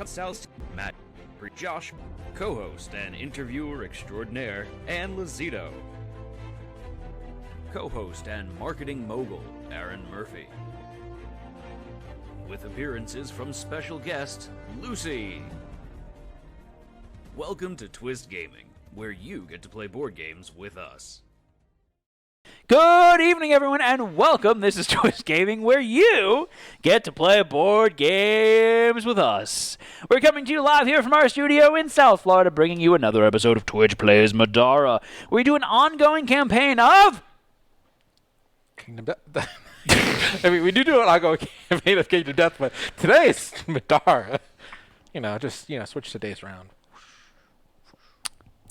South Matt, Josh, co-host and interviewer extraordinaire, and Lazito. Co-host and marketing mogul, Aaron Murphy. With appearances from special guest, Lucy. Welcome to Twist Gaming, where you get to play board games with us. Good evening, everyone, and welcome. This is Twist Gaming, where you get to play board games with us. We're coming to you live here from our studio in South Florida, bringing you another episode of Twitch Plays Middara. We do an ongoing campaign of... Kingdom Death. I mean, we do an ongoing campaign of Kingdom Death, but today it's Middara. Switch the days around.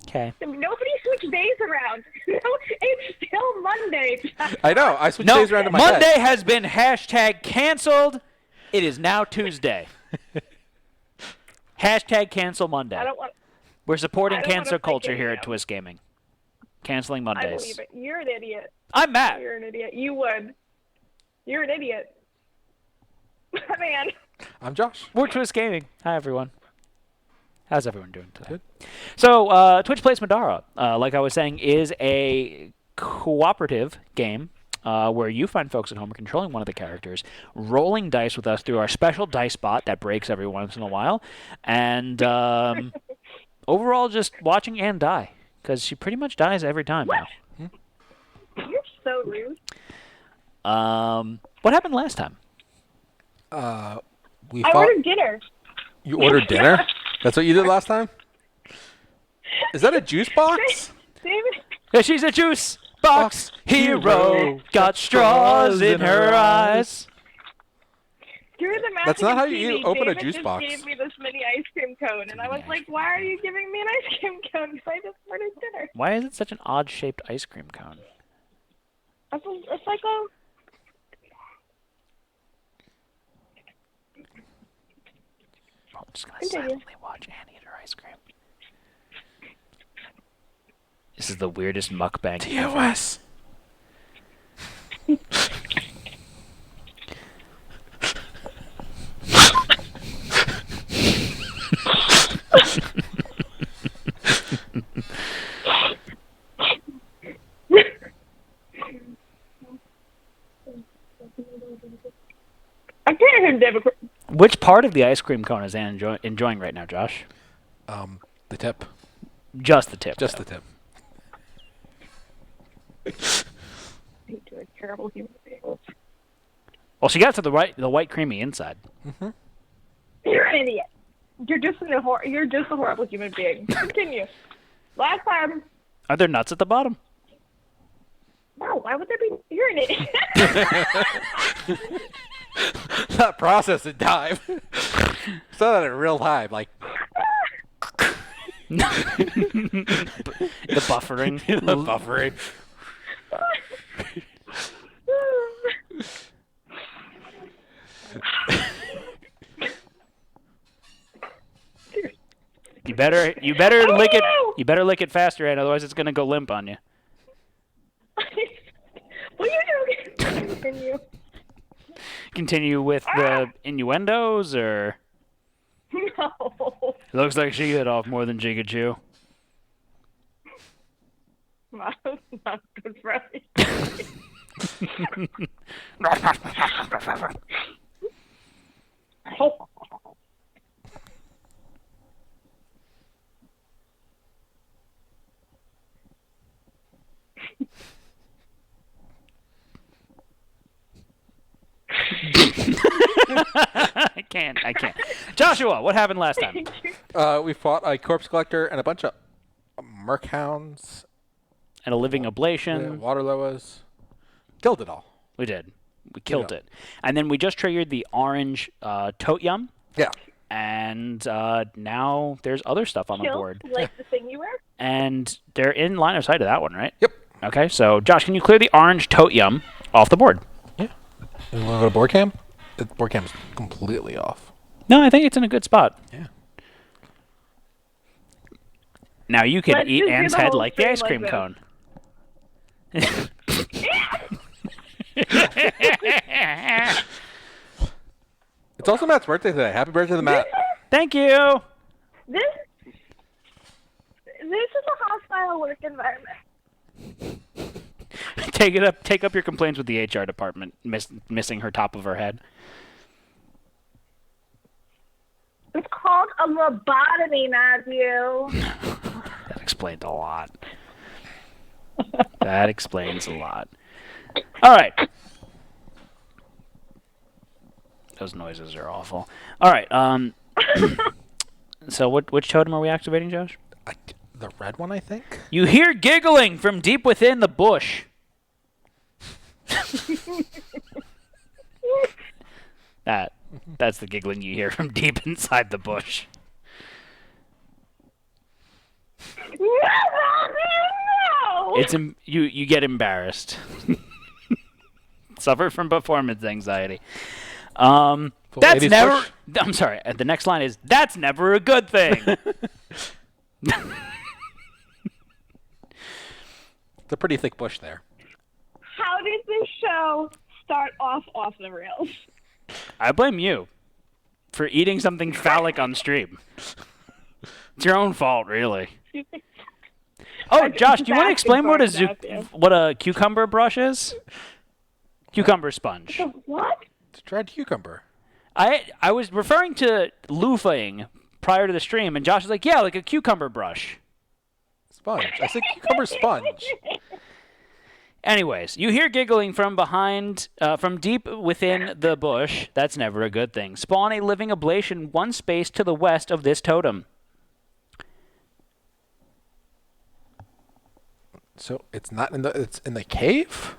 Okay. Nobody switched days around. No, it's still Monday. I know. I switched days around in my Monday head. has been hashtag canceled. It is now Tuesday. Hashtag cancel Monday. We're supporting cancel culture here at Twist Gaming. Canceling Mondays. I believe it. You're an idiot. I'm Matt. You're an idiot. You would. You're an idiot. Man. I'm Josh. We're Twist Gaming. Hi, everyone. How's everyone doing today? Good. So, Twitch Plays Middara, like I was saying, is a cooperative game where you find folks at home are controlling one of the characters, rolling dice with us through our special dice bot that breaks every once in a while, and overall just watching Anne die, because she pretty much dies every time now. You're so rude. What happened last time? I ordered dinner. You ordered dinner? That's what you did last time? Is that a juice box? David. Yeah, she's a juice box hero, got straws in her eyes. You're the That's not how you TV. open a David juice just box. gave me this mini ice cream cone, and I was like, why are you giving me an ice cream cone? Because I just ordered dinner. Why is it such an odd-shaped ice cream cone? It's like a... I'm just going to silently watch Anne eat her ice cream. This is the weirdest mukbang TOS. I can't even David. Which part of the ice cream cone is Anne enjoying right now, Josh? The tip. Just the tip. Just though. the tip. You're a terrible human being. Well, she got to the white creamy inside. Mm-hmm. You're an idiot. You're just a horrible human being. Continue. Last time. Are there nuts at the bottom? No, why would there be? You're an idiot. That process in time. Saw that in real time, like The buffering. the buffering. You better lick it. You better lick it faster, Anne. Otherwise, it's gonna go limp on you. What are you doing? Continue. Continue with the innuendos, or No. it looks like she bit off more than she could chew. That's not good for me. I can't. Joshua, what happened last time? We fought a corpse collector and a bunch of merc hounds. And a living oblation. Water loas. Killed it all. We did. We killed it. And then we just triggered the orange tote yum. Yeah. And now there's other stuff on the board. Like the thing you wear? And they're in line of sight of that one, right? Yep. Okay, so Josh, can you clear the orange tote yum off the board? Yeah. You want to go to board cam? The board cam's completely off. No, I think it's in a good spot. Yeah. Now you can Let's eat just do Anne's the head whole like the thing ice like cream this. cone. It's also Matt's birthday today. Happy birthday to Matt. Thank you. This is a hostile work environment. Take up your complaints with the HR department, missing her top of her head. It's called a lobotomy, Matthew. That explains a lot. That explains a lot. All right. Those noises are awful. All right. So which totem are we activating, Josh? The red one, I think. You hear giggling from deep within the bush. That's the giggling you hear from deep inside the bush. No! It's you get embarrassed. Suffer from performance anxiety. That's never. push? I'm sorry. The next line is that's never a good thing. It's a pretty thick bush there. How did this show start off the rails? I blame you for eating something phallic on stream. It's your own fault, really. Oh, Josh, do you want to explain what a cucumber brush is? Cucumber sponge. What? It's dried cucumber. I was referring to loofahing prior to the stream, and Josh was like, yeah, like a cucumber brush. Sponge. I said cucumber sponge. Anyways, you hear giggling from behind, from deep within the bush. That's never a good thing. Spawn a living ablation one space to the west of this totem. So it's not in the. It's in the cave.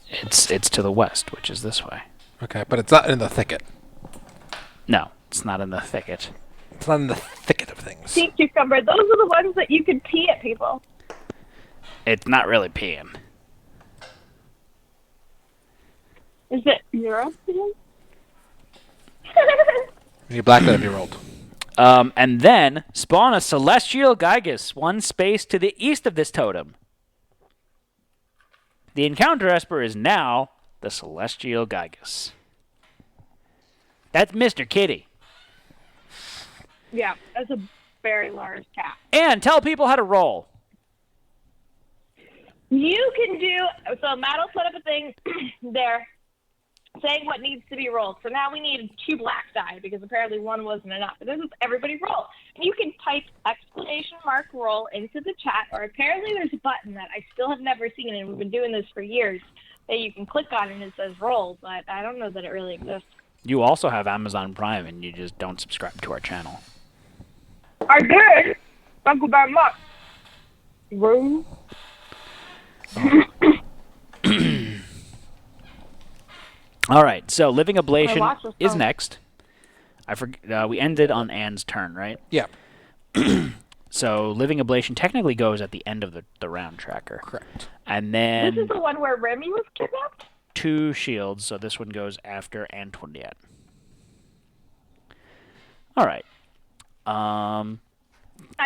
It's to the west, which is this way. Okay, but it's not in the thicket. No, it's not in the thicket. It's not in the thicket of things. Sea cucumber. Those are the ones that you could pee at people. It's not really peeing. Is it Europe? You black that be rolled. And then spawn a celestial Gygus one space to the east of this totem. The encounter esper is now the celestial Gygus. That's Mr. Kitty. Yeah, that's a very large cat. And tell people how to roll. You can do, so Matt will put up a thing there saying what needs to be rolled. So now we need 2 black die because apparently 1 wasn't enough. But this is everybody roll. And you can type ! roll into the chat, or apparently there's a button that I still have never seen, and we've been doing this for years, that you can click on and it says roll, but I don't know that it really exists. You also have Amazon Prime and you just don't subscribe to our channel. I did! Thank you very much. Roll. All right, so Living I Ablation watched this is film. next. We ended on Anne's turn, right? Yeah. So Living Ablation technically goes at the end of the round tracker. Correct. And This then is the one where Remy was kidnapped? 2 shields, so this one goes after Antionette. All right. I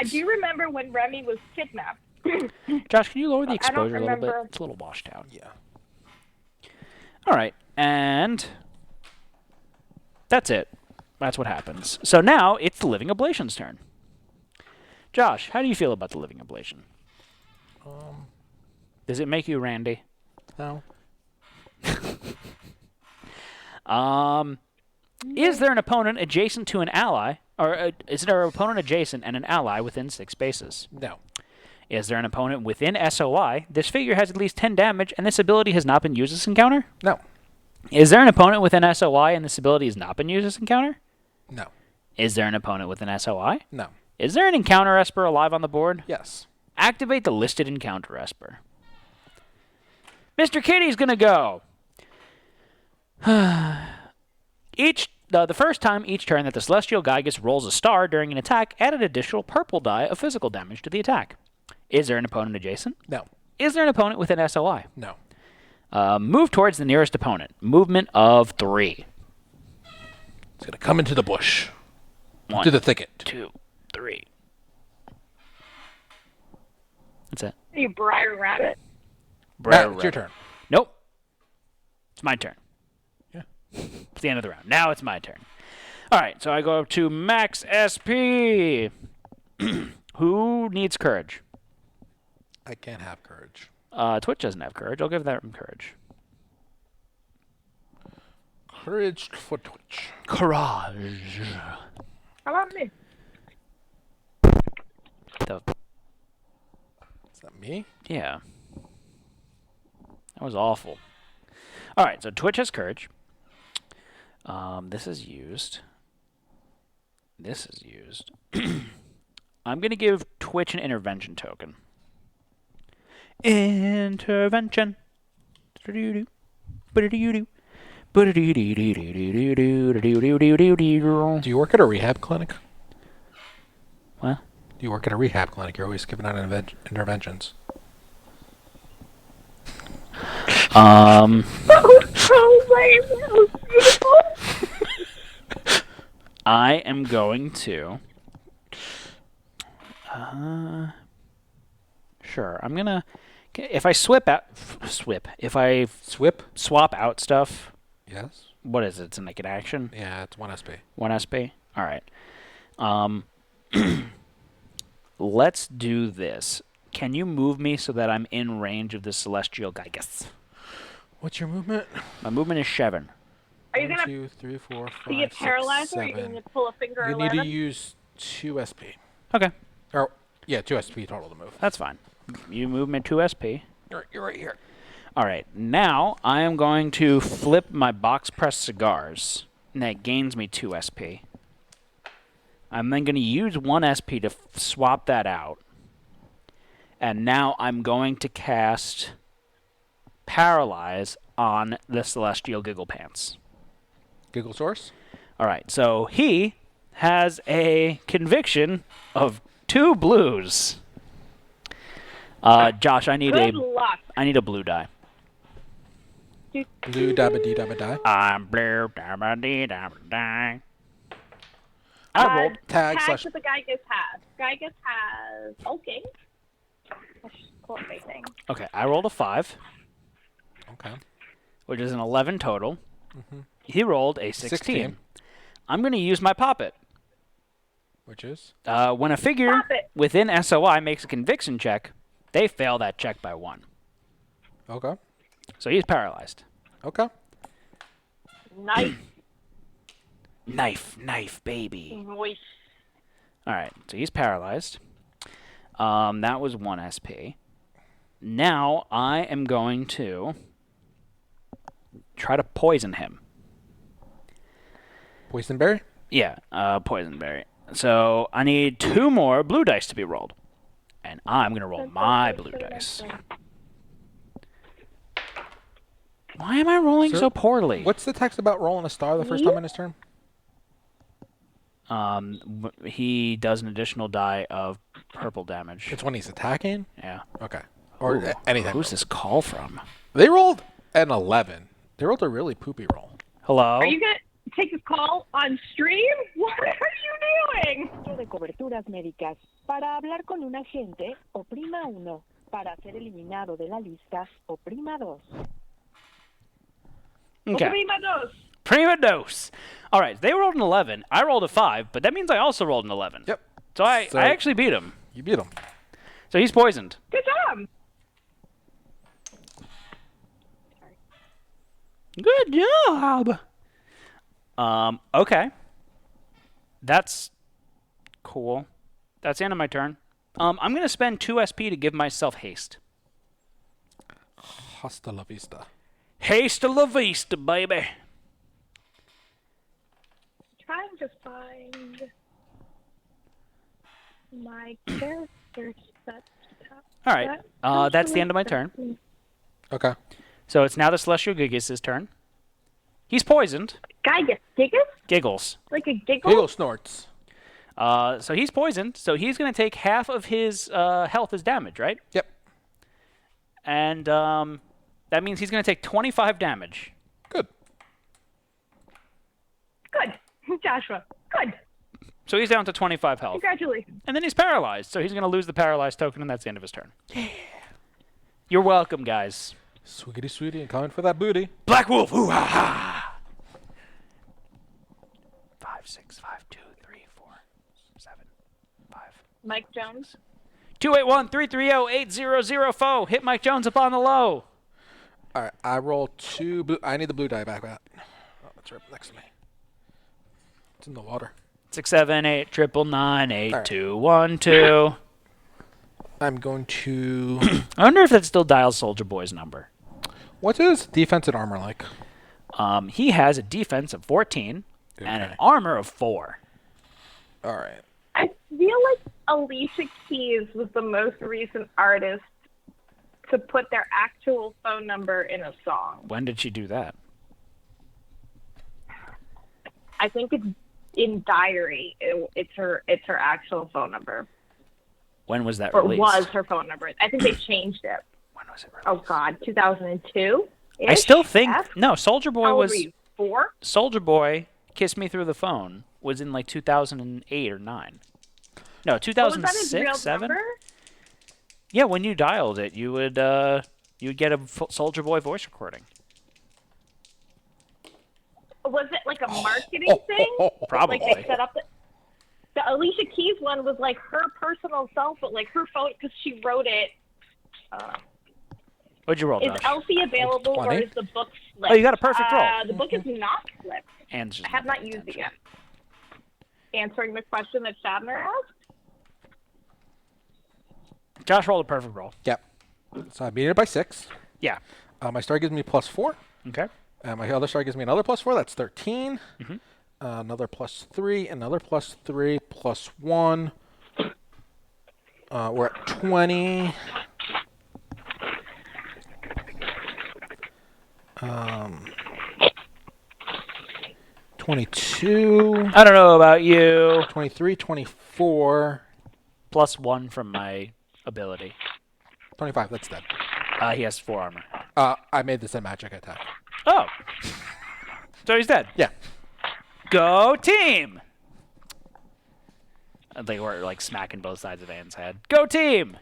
do remember when Remy was kidnapped. Josh, can you lower the I don't exposure a little bit? remember. It's a little washed out. Yeah. All right, and that's it. That's what happens. So now it's the Living Ablation's turn. Josh, how do you feel about the Living Ablation? Does it make you Randy? No. Is there an opponent adjacent to an ally, or is there an opponent adjacent and an ally within 6 spaces? No. Is there an opponent within SOI? This figure has at least 10 damage, and this ability has not been used this encounter? No. Is there an opponent within SOI, and this ability has not been used this encounter? No. Is there an opponent within SOI? No. Is there an encounter esper alive on the board? Yes. Activate the listed encounter esper. Mr. Kitty's gonna go. The first time each turn that the Celestial Gygus rolls a star during an attack, add an additional purple die of physical damage to the attack. Is there an opponent adjacent? No. Is there an opponent within SOI? No. Move towards the nearest opponent. Movement of 3. It's gonna come into the bush. 1, To the thicket. 2, 3. That's it. You briar rabbit. Matt, it's your turn. Nope. It's my turn. Yeah. It's the end of the round. Now it's my turn. All right, so I go up to max SP. Who needs courage? I can't have courage. Twitch doesn't have courage. I'll give them courage. Courage for Twitch. Courage. How about me? Is that me? Yeah. That was awful. All right, so Twitch has courage. This is used. This is used. I'm going to give Twitch an intervention token. Intervention. Do you work at a rehab clinic? What? Do you work at a rehab clinic? You're always giving out interventions. I am going to. Sure. I'm gonna. If I swap out. Swap out stuff. Yes. What is it? It's a naked action. Yeah, it's 1 SP. 1 SP. All right. Let's do this. Can you move me so that I'm in range of the celestial Gygus? What's your movement? My movement is 7. Are you 1, gonna 2, 3, 4, 5, be 6, paralyzed, or are you 7. gonna pull a finger? You need 11? to use 2 SP. Okay, Or yeah, 2 SP total to move. that's fine. You move me 2 SP. You're right here. All right, now I am going to flip my box press cigars, and that gains me 2 SP. I'm then going to use 1 SP to swap that out. And now I'm going to cast Paralyze on the Celestial Giggle Pants. Giggle source. All right, so he has a conviction of 2 blues. Josh, I need Good luck. a blue die. Blue dabba dee dabba die. I'm blue dabba dee dabba die. I rolled. Tag Tag slash. that the Gygus has. Gygus has hulking. Cool thing. Okay, I rolled a 5, Okay. which is an 11 total. Mm-hmm. He rolled a 16. I'm going to use my Poppet. Which is? When a figure Poppet. within SOI makes a conviction check, they fail that check by 1. Okay. So he's paralyzed. Okay. Nice. Knife, baby. Voice. All right, so he's paralyzed. That was 1 SP. Now I am going to try to poison him. Boysenberry? Yeah, poison berry. So I need 2 more blue dice to be rolled. And I'm going to roll my blue dice. Why am I rolling Sir, so poorly? What's the text about rolling a star the first time in his turn? He does an additional die of purple damage. It's when he's attacking? Yeah. Okay. Or anything. Who's this call from? They rolled an 11. They rolled a really poopy roll. Hello? Are you gonna take this call on stream? What are you doing? De coberturas médicas. Para hablar con un agente, oprima 1. Para ser eliminado de la lista, oprima 2. Okay. Prima dos. Prima dose. All right, they rolled an 11. I rolled a 5, but that means I also rolled an 11. Yep. So I So- actually beat him. You beat him. So he's poisoned. Good job. Good job. Okay. That's cool. That's the end of my turn. I'm going to spend 2 SP to give myself haste. Hasta la vista. Haste to la vista, baby. Trying to find my character set. All right. That's the end of my turn. Okay. So it's now the Celestial Gigas' turn. He's poisoned. Gygus. Gigus? Giggles. Like a giggle? Giggle snorts. So he's poisoned. So he's going to take half of his health as damage, right? Yep. And that means he's going to take 25 damage. Good. Good. Joshua. Good. So he's down to 25 health. Congratulations. And then he's paralyzed. So he's going to lose the paralyzed token, and that's the end of his turn. Yeah. You're welcome, guys. Swiggity sweetie and coming for that booty. Black Wolf. Ooh, ha, ha. 5, 6, 5, 2, 3, 4, 7, 5. Mike Jones. 281-330-8004. Hit Mike Jones up on the low. All right, I roll 2 blue. I need the blue die back. Oh, it's right next to me. It's in the water. 678 999 8212. I'm going to. I wonder if that still dials Soldier Boy's number. What's his defense and armor like? He has a defense of 14 and an armor of 4. All right. I feel like Alicia Keys was the most recent artist to put their actual phone number in a song. When did she do that? I think it's in Diary. It's her actual phone number. When was that Or released? was her phone number. I think they changed it. When was it released? Oh, God. 2002? I still think... No, Soldier Boy How old was... were you? 4? Soldier Boy, Kiss Me Through the Phone, was in like 2008 or 9. No, 2006, 7? Number? Yeah, when you dialed it, you would get a Soldier Boy voice recording. Was it like a marketing thing? Probably. Like they set up the Alicia Keys one was like her personal self, but like her phone, because she wrote it. What'd you roll, Is Josh? Elsie available 20. or is the book flipped? Oh, you got a perfect roll. The book is not flipped. And just I have not used it yet. Answering the question that Shatner asked. Josh rolled a perfect roll. Yep. So I beat it by 6. Yeah. My star gives me +4. Okay. My other star gives me another +4. That's 13. Mhm. Another +3. Another +3. +1. We're at 20. 22. I don't know about you. 23. 24. +1 from my ability. 25. That's dead. He has 4 armor. I made this a magic attack. Oh. So he's dead. Yeah. Go team! They were like smacking both sides of Anne's head. Go team!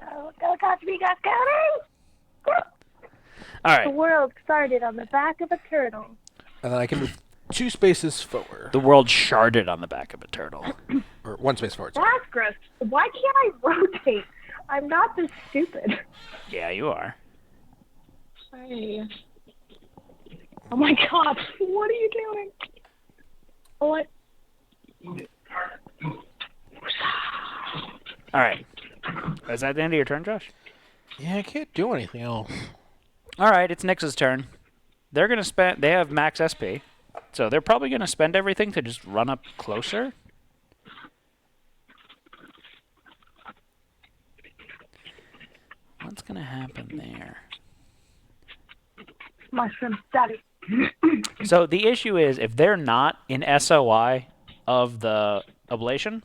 Go, Cosby, got scouting! All right. The world started on the back of a turtle. And then I can move 2 spaces forward. The world sharded on the back of a turtle. Or 1 space forward. Sorry. That's gross. Why can't I rotate? I'm not this stupid. Yeah, you are. Hey. Oh my God! What are you doing? What? All right. Is that the end of your turn, Josh? Yeah, I can't do anything else. All right, it's Nyx's turn. They're gonna spend. They have max SP, so they're probably gonna spend everything to just run up closer. What's gonna happen there? Mushroom study. So the issue is, if they're not in SOI of the ablation,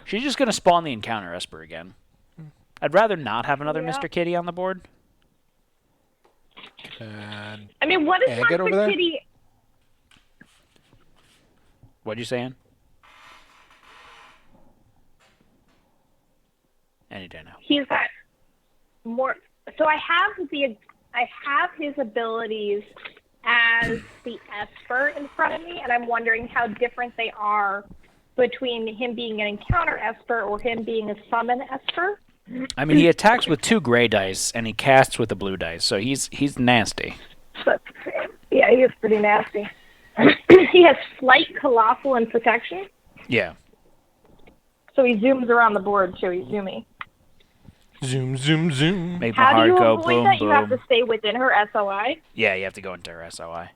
she's just gonna spawn the encounter Esper again. I'd rather not have another Yeah. Mr. Kitty on the board. And I mean, what is Ann, get over Monster there? Kitty? What'd you say, Ann? Any day now. He's got more. So I have his abilities as the Esper in front of me, and I'm wondering how different they are between him being an encounter Esper or him being a summon Esper. I mean, he attacks with 2 gray dice, and he casts with the blue dice, so he's nasty. But yeah, he is pretty nasty. He has Flight, Colossal, and Protection. Yeah. So he zooms around the board too. He's zoomy. zoom, zoom, zoom. Make my How do heart you go avoid boom, that? boom. You have to stay within her SOI. Yeah, you have to go into her SOI.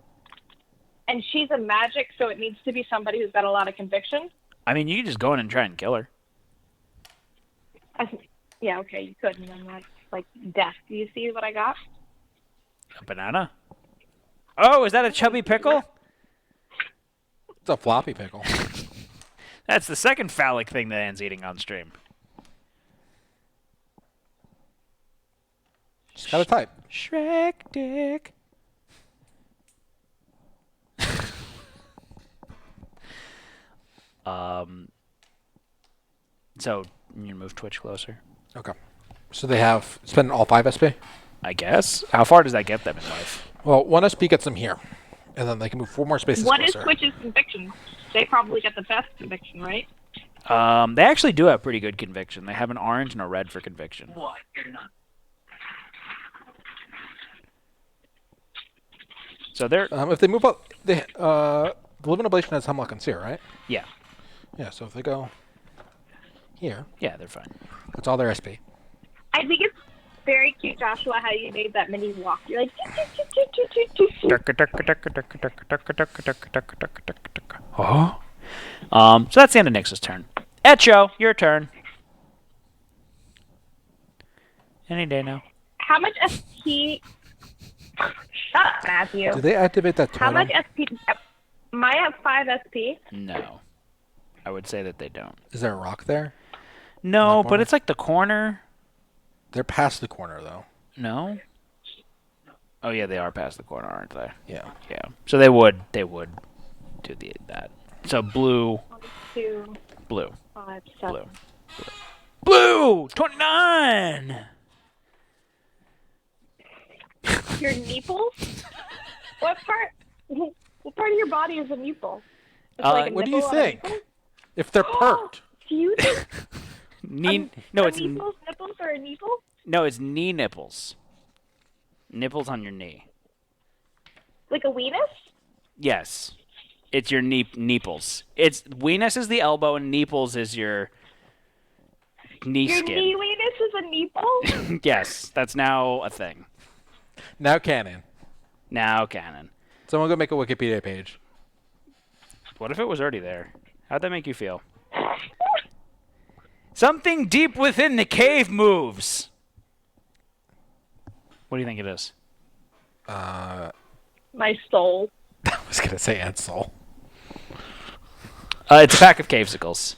And she's a magic, so it needs to be somebody who's got a lot of conviction. I mean, you can just go in and try and kill her. Yeah, okay, you could. And then like death. Do you see what I got? A banana? Oh, is that a chubby pickle? It's a floppy pickle. That's the second phallic thing that Anne's eating on stream. Just gotta type. Shrek dick. So you move Twitch closer, Okay. So they have spend all 5 SP? I guess. How far does that get them in life? Well, 1 SP gets them here. And then they can move 4 more spaces What is closer. Twitch's conviction? They probably get the best conviction, right? They actually do have pretty good conviction. They have an orange and a red for conviction. What? You're not. So they're If they move up, the Living Ablation has Hemlock and Sear, right? yeah, Yeah, so if they go here, yeah, they're fine. that's all their SP. I think it's very cute, Joshua, how you made that mini walk. You're like, Oh. So that's the end of Nyx's turn. Echo, your turn. Any day now. how much SP? Shut up, Matthew. Do they activate that How totem? much SP? Maya have 5 SP. No, I would say that they don't. Is there a rock there? No, Not but corner? it's like the corner. They're past the corner, though. No. Oh yeah, they are past the corner, aren't they? Yeah. Yeah. So they would do that. So blue, 2, blue, 5, 7. blue. 29. Your nipples? What part? What part of your body is a nipple? It's like a What do you nipple on a think? nipple? If they're perked. Do you think No, a it's nipples or a nipple? no, it's knee nipples. Nipples on your knee. Like a weenus? Yes, it's your nipples. It's weenus is the elbow and nipples is your knee Your skin. knee weenus is a nipple? Yes, that's now a thing. Now canon. Now canon. Someone go make a Wikipedia page. What if it was already there? How'd that make you feel? Something deep within the cave moves. What do you think it is? My soul. I was going to say Ansel. It's a pack of cavesicles.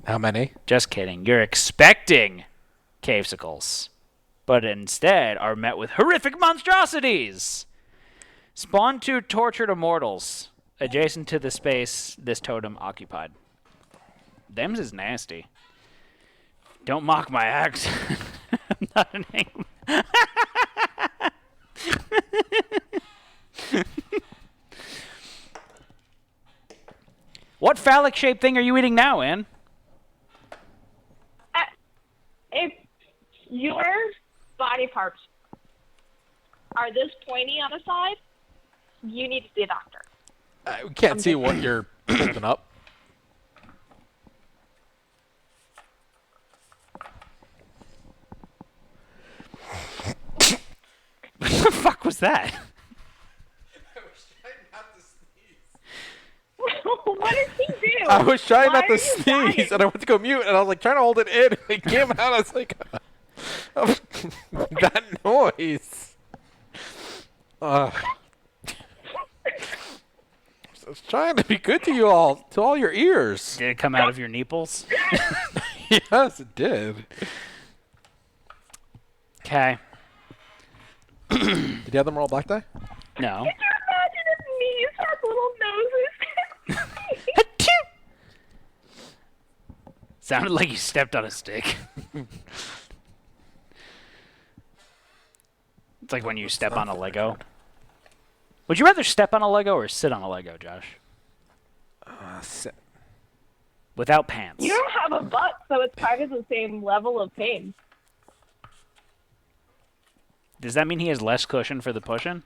How many? Just kidding. You're expecting cavesicles, but instead are met with horrific monstrosities. Spawn 2 tortured immortals adjacent to the space this totem occupied. Them's is nasty. Don't mock my axe. I'm not an aim. What phallic shaped thing are you eating now, Ann? If your body parts are this pointy on the side, you need to see a doctor. We can't see what you're holding up. What the fuck was that? What did he do? I was trying Why not to are you sneeze, dying? and I went to go mute, and I was like trying to hold it in, and it came out. I was like, that noise. I was trying to be good to you all, to all your ears. Did it come out of your nipples? Yes, it did. Okay. Did you have them roll black die? No. Could you imagine if knees had little noses? Sounded like you stepped on a stick. It's like when you step on a Lego. Would you rather step on a Lego or sit on a Lego, Josh? Sit. Without pants. You don't have a butt, so it's kind of the same level of pain. Does that mean he has less cushion for the pushing?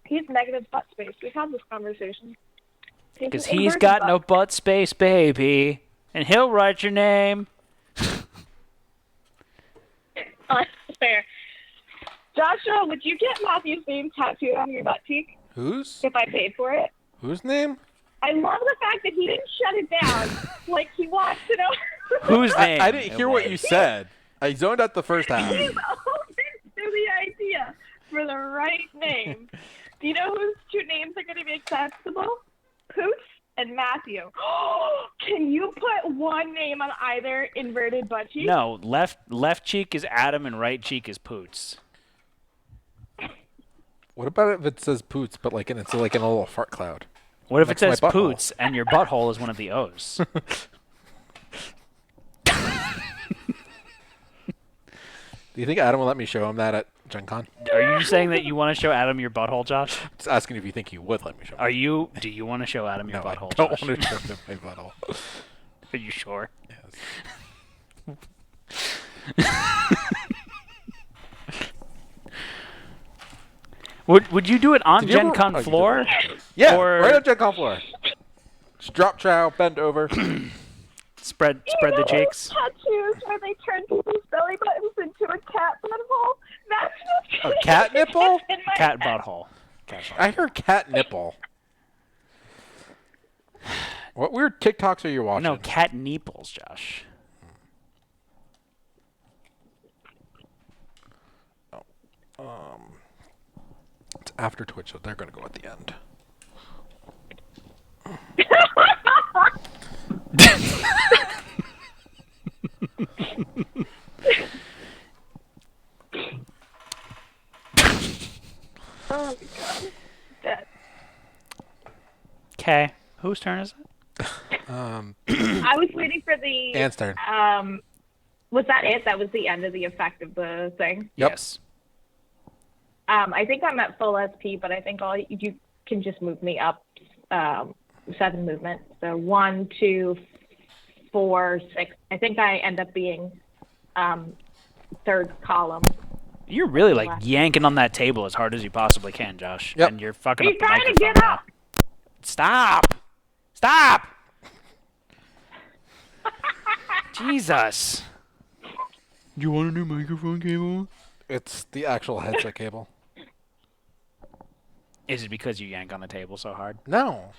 He's negative butt space. We've had this conversation. Because he's got no butt space, baby. And he'll write your name. Fair. Joshua, would you get Matthew's name tattooed on your butt cheek Whose? if I paid for it? Whose name? I love the fact that he didn't shut it down like he wants to know. Whose name? I didn't hear what you said. I zoned out the first half. He's open to the idea for the right name. Do you know whose 2 names are going to be acceptable? Poots and Matthew. Can you put one name on either inverted butt cheek? No, left cheek is Adam and right cheek is Poots. What about if it says Poots, but like it's like in a little fart cloud? What if it Next to my says butthole. Poots and your butthole is one of the O's? Do you think Adam will let me show him that at Gen Con. Are you saying that you want to show Adam your butthole, Josh? Just asking if you think you would let me show. Do you want to show Adam your No, I butthole, don't Josh? want to show him my butthole. Are you sure? Yes. Would you do it on Did you Gen ever- Con oh, you did floor? Yeah, Or- right on Gen Con floor. Just drop chow, bend over. Spread the cheeks. Tattoos where they turn people's belly buttons into a cat butthole. That's just A cat nipple? in my Cat head. butthole. I heard cat nipple. What weird TikToks are you watching? No, cat nipples, Josh. It's after Twitch, so they're gonna go at the end. Oh my god. Dead. Okay. Whose turn is it? I was waiting for the. Anne's turn. Was that it? That was the end of the effect of the thing. Yep. Yes. I think I'm at full SP, but I think you can just move me up 7 movement. So 1, 2, 4, 6. I think I end up being third column. You're really like yanking on that table as hard as you possibly can, Josh. Yep. And you're fucking He's up the trying to microphone get now. up. Stop! Stop! Jesus. You want a new microphone cable? It's the actual headset cable. Is it because you yank on the table so hard? No.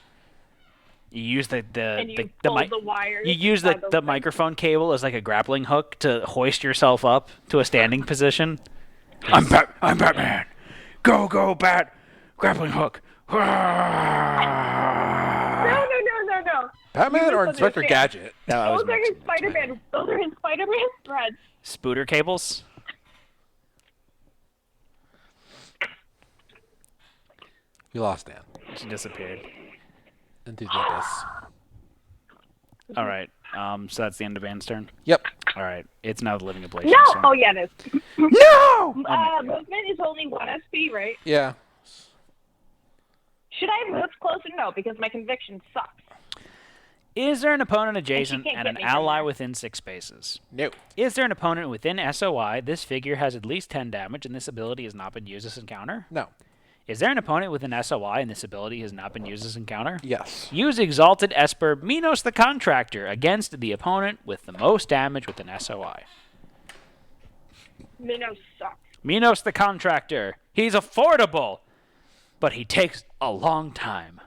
You use the And you the pull mic. the wires. You use by the thing. microphone cable as like a grappling hook to hoist yourself up to a standing position. I'm Batman. Go, Bat. Grappling hook. No. Batman You or Inspector misunderstand. Gadget? Those are his Spider-Man. Those are his Spider-Man threads. Spooter cables. You lost Dan. She disappeared. Into the abyss. All right. So that's the end of Anne's turn. Yep. All right. It's now the living ablation. No. turn. Oh yeah, it is. No! Movement is only 1 SP, right? Yeah. Should I move closer? No, because my conviction sucks. Is there an opponent adjacent can't and get an me from ally there. within 6 spaces? No. Is there an opponent within SOI? This figure has at least 10 damage, and this ability has not been used as encounter. No. Is there an opponent within SOI, and this ability has not been used as encounter? Yes. Use Exalted Esper Minos the Contractor against the opponent with the most damage within SOI. Minnows sucks. Minos the Contractor. He's affordable, but he takes a long time.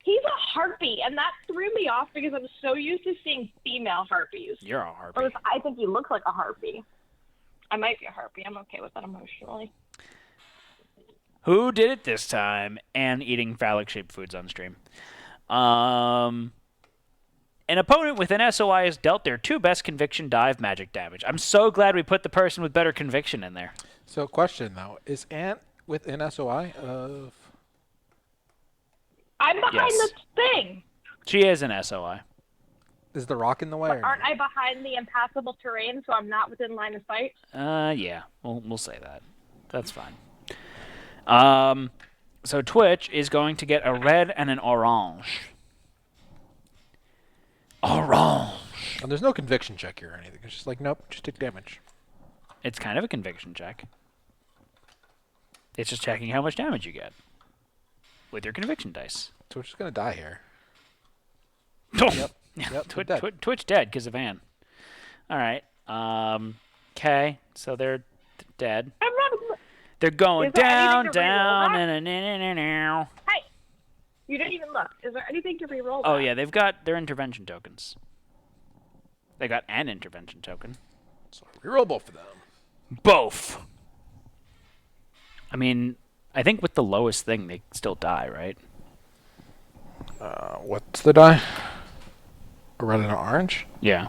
He's a harpy, and that threw me off because I'm so used to seeing female harpies. You're a harpy. Or I think he looks like a harpy. I might be a harpy. I'm okay with that emotionally. Who did it this time? And eating phallic-shaped foods on stream. An opponent within SOI has dealt their 2 best conviction dive magic damage. I'm so glad we put the person with better conviction in there. So, question though: is Ant within SOI of? I'm behind Yes. the thing. She is an SOI. Is the rock in the way? But Or aren't no? I behind the impassable terrain, so I'm not within line of sight? Yeah, we'll say that. That's fine. So Twitch is going to get a red and an orange. Orange. And there's no conviction check here or anything. It's just like, nope, just take damage. It's kind of a conviction check. It's just checking how much damage you get with your conviction dice. So we're just gonna die here. Yep. Yep. they're dead. Twitch dead because of Anne. All right. Okay. So they're dead. I'm not. They're going Is there down, anything to down, reroll Hey, you didn't even look. Is there anything to reroll? Oh that? yeah, they've got their intervention tokens. They got an intervention token. So reroll both of them. Both. I mean, I think with the lowest thing, they still die, right? What's the die? A red and an orange? Yeah.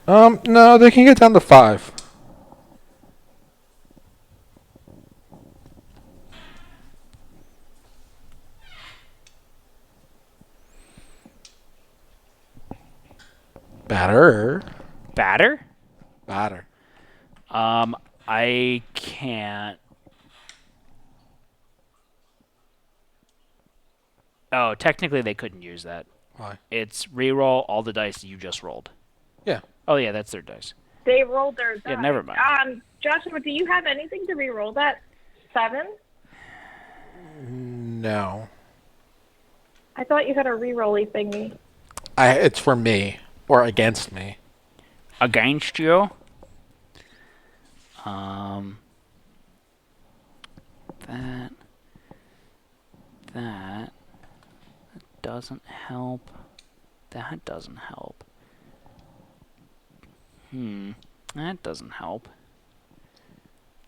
No, they can get down to 5. Batter. Batter? Batter. I can't. Oh, technically they couldn't use that. Why? It's reroll all the dice you just rolled. Yeah. Oh yeah, that's their dice. They rolled their die. Yeah, never mind. Joshua, do you have anything to re-roll that 7? No. I thought you had a re-rolly thingy. It's for me or against me. Against you. That doesn't help. That doesn't help. That doesn't help.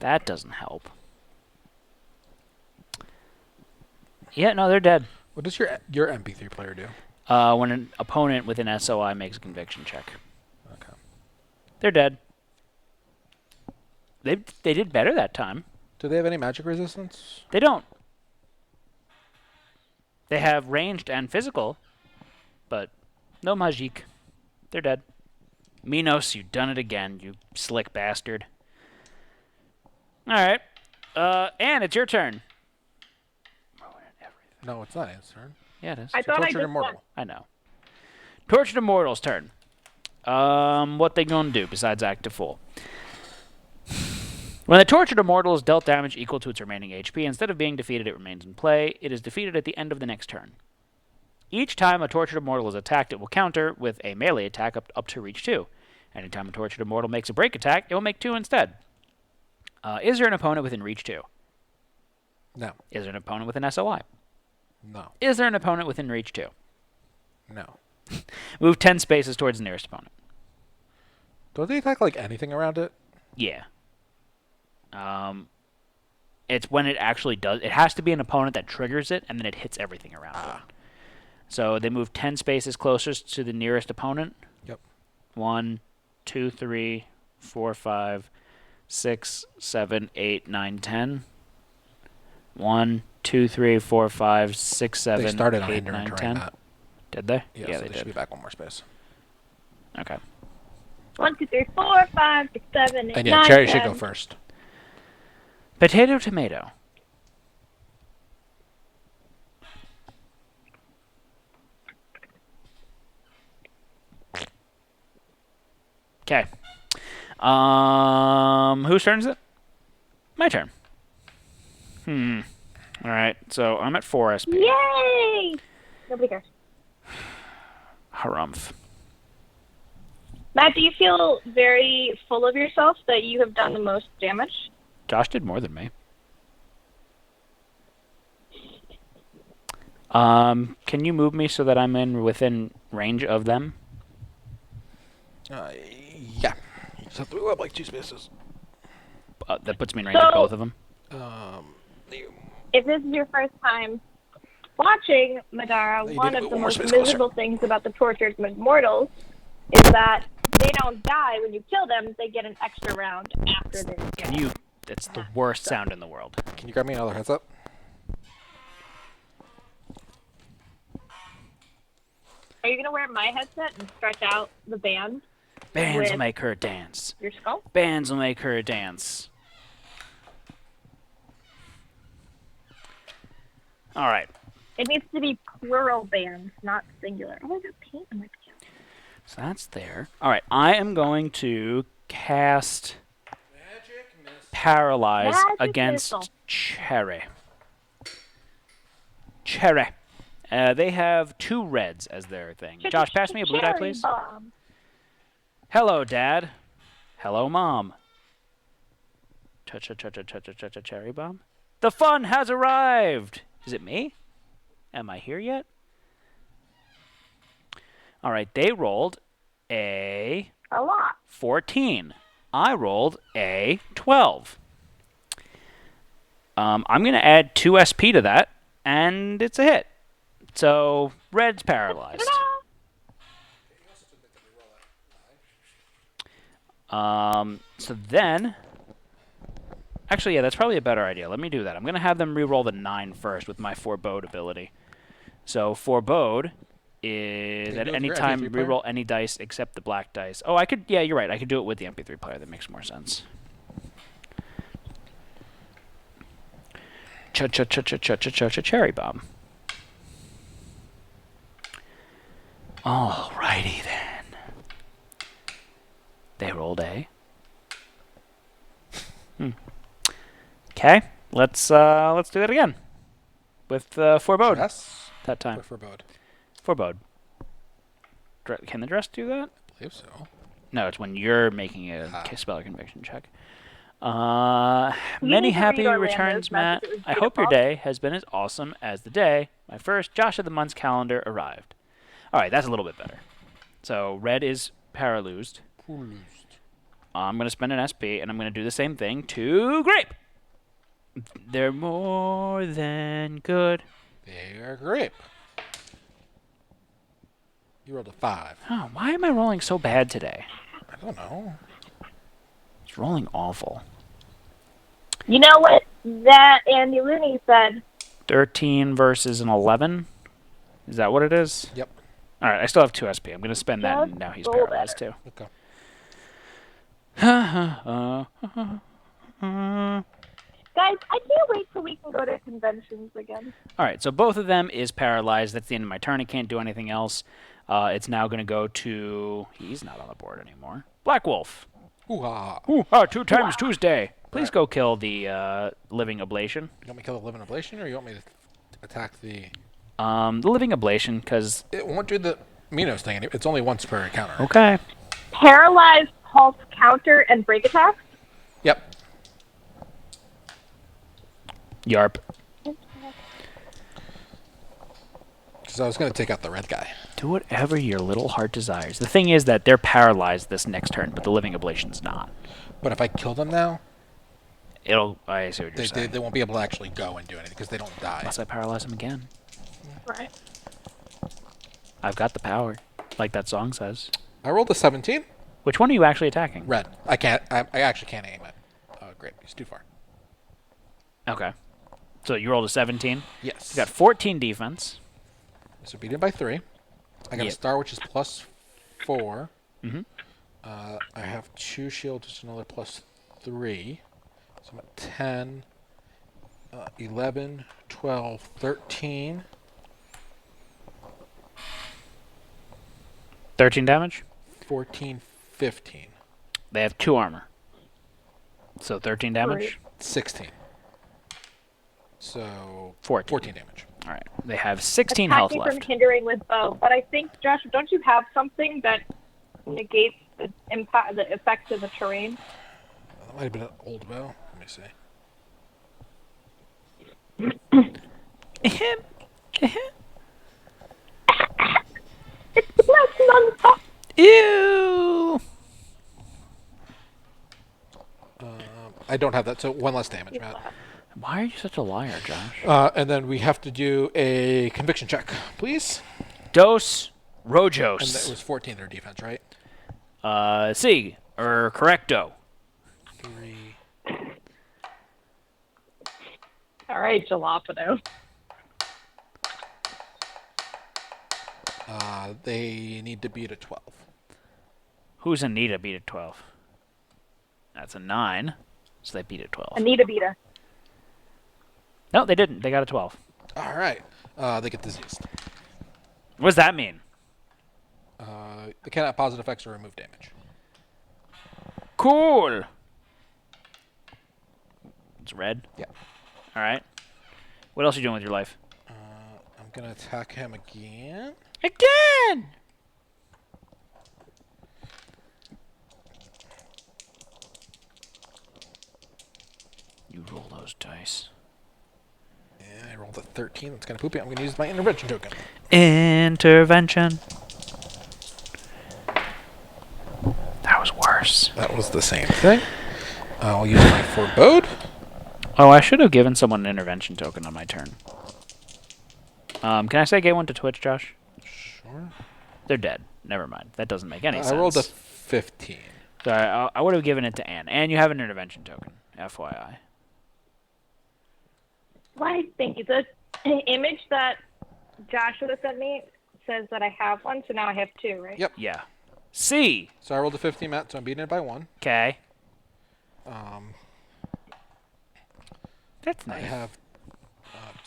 That doesn't help. Yeah, no, they're dead. What does your MP3 player do? When an opponent with an SOI makes a conviction check. Okay. They're dead. They did better that time. Do they have any magic resistance? They don't. They have ranged and physical, but no magique. They're dead. Minos, you done it again, you slick bastard. All right. Anne, it's your turn. No, it's not his turn. Yeah, it is. I thought I Tortured just Immortal. I know. Tortured Immortal's turn. What they gonna do besides active full? When the Tortured Immortal is dealt damage equal to its remaining HP, instead of being defeated, it remains in play. It is defeated at the end of the next turn. Each time a Tortured Immortal is attacked, it will counter with a melee attack up to reach 2. Anytime a Tortured Immortal makes a break attack, it will make 2 instead. Is there an opponent within reach 2? No. Is there an opponent with an SOI? No. Is there an opponent within reach 2? No. Move 10 spaces towards the nearest opponent. Don't they attack like anything around it? Yeah. It's when it actually does. It has to be an opponent that triggers it, and then it hits everything around it. So they move 10 spaces closest to the nearest opponent. Yep. 1, 2, 3, 4, 5, 6, 7, 8, 9, 10. 1, 2, 3, 4, 5, 6, 7, They started on 8, hindering 9, terrain 10. that. Did they? Yeah, Yeah, so they they should be did. back one more space. Okay. 1, 2, 3, 4, 5, 6, 7, 8, And yeah, 9, Cherry 10. should go first. Potato, tomato. Okay. Whose turn is it? My turn. All right. So I'm at 4 SP. Yay! Nobody cares. Harumph. Matt, do you feel very full of yourself that you have done the most damage? Josh did more than me. Can you move me so that I'm within range of them? Yeah. You just have to move up like 2 spaces. That puts me in range of So- both of them. If this is your first time watching Middara, You one need to of move the one more most space closer. miserable things about the Tortured Immortals is that they don't die when you kill them. They get an extra round after they're dead. Can you? That's the worst sound in the world. Can you grab me another headset? Are you going to wear my headset and stretch out the band? Bands will With- make her dance. Your skull? Bands will make her dance. All right. It needs to be plural bands, not singular. Oh, I got paint on my pants. So that's there. All right. I am going to cast Paralyze Magic against missile. Cherry. Cherry. They have 2 reds as their thing. Josh, pass me a blue die, Cherry please. bomb. Hello, Dad. Hello, Mom. Cha-cha-cha-cha-cha-cha-cha cherry bomb. The fun has arrived. Is it me? Am I here yet? All right, they rolled a A lot. 14. I rolled a 12. I'm going to add 2 SP to that, and it's a hit. So, red's paralyzed. So then... Actually, yeah, that's probably a better idea. Let me do that. I'm going to have them re-roll the 9 first with my Forebode ability. So, Forebode is Can you at do it with any your time MP3 player? re-roll any dice except the black dice. Oh, I could... Yeah, you're right. I could do it with the MP3 player. That makes more sense. Cherry bomb. Alrighty then. They rolled a. Okay, let's do that again. With forebode Dress? that time. Or forebode? Forebode. Can the dress do that? I believe so. No, it's when you're making a spell or conviction check. You Many need to happy read Orlando's returns, Matt. message. It was I hope your beautiful. day has been as awesome as the day my first Josh of the Month's calendar arrived. All right, that's a little bit better. So red is paralysed. I'm going to spend an SP, and I'm going to do the same thing to Grape. They're more than good. They are grape. You rolled a 5. Oh, why am I rolling so bad today? I don't know. It's rolling awful. You know what that Andy Looney said? 13 versus an 11? Is that what it is? Yep. All right, I still have 2 SP. I'm going to spend that, and Just now he's roll paralyzed too. Okay. Guys, I can't wait till we can go to conventions again. All right, so both of them is paralyzed. That's the end of my turn. I can't do anything else. It's now going to go to... He's not on the board anymore. Black Wolf. Ooh-ah. Ooh, 2 times Tuesday. Please go kill the Living Ablation. You want me to kill the living ablation, or you want me to attack the... The Living Ablation, because... It won't do the Minos thing. It's only once per encounter. Okay. Paralyzed, pulse, counter, and break attacks? Yep. Yarp. Because I was going to take out the red guy. Do whatever your little heart desires. The thing is that they're paralyzed this next turn, but the Living Ablation's not. But if I kill them now, I see what you're saying. they won't be able to actually go and do anything because they don't die. Unless I paralyze them again. Right. I've got the power, like that song says. I rolled a 17. Which one are you actually attacking? Red. I can't. I actually can't aim it. Great. He's too far. Okay. So you rolled a 17. Yes. You got 14 defense. So beat him by 3. I got Yep. a star, which is +4. Mm-hmm. I have 2 shield, just another +3. So I'm at 10, 11, 12, 13. 13 damage. 14, 15. They have 2 armor. So 13 damage. Great. 16. So 14. damage. All right. They have 16 health Attacking from left. hindering with bow. But I think, Josh, don't you have something that negates the impact, the effects of the terrain? That might have been an old bow. Let me see. It's the black non-stop. Ew. I don't have that, so 1 less damage, Matt. Why are you such a liar, Josh? And then we have to do a conviction check, please. Dos And that Rojos. was 14 their defense, right? C. Or correcto. 3. All right, Jalapeno. They need to beat a 12. Who's Anita beat at 12? That's a 9. So they beat at 12. Anita Beta. No, they didn't. They got a 12. All right. They get diseased. What does that mean? They cannot have positive effects or remove damage. Cool. It's red. Yeah. All right. What else are you doing with your life? I'm going to attack him again. Again! You roll those dice. Yeah, I rolled a 13. That's kind of poopy. I'm going to use my intervention token. Intervention. That was worse. That was the same thing. I'll use my forebode. Oh, I should have given someone an intervention token on my turn. Can I say get one to Twitch, Josh? Sure. They're dead. Never mind. That doesn't make any sense. I rolled a 15. So I would have given it to Anne. Anne, you have an intervention token, FYI. Why? Thank you. The image that Josh would have sent me says that I have one, so now I have 2, right? Yep. Yeah. C. So I rolled a 15, Matt, so I'm beating it by 1. Okay. Um, That's I nice. have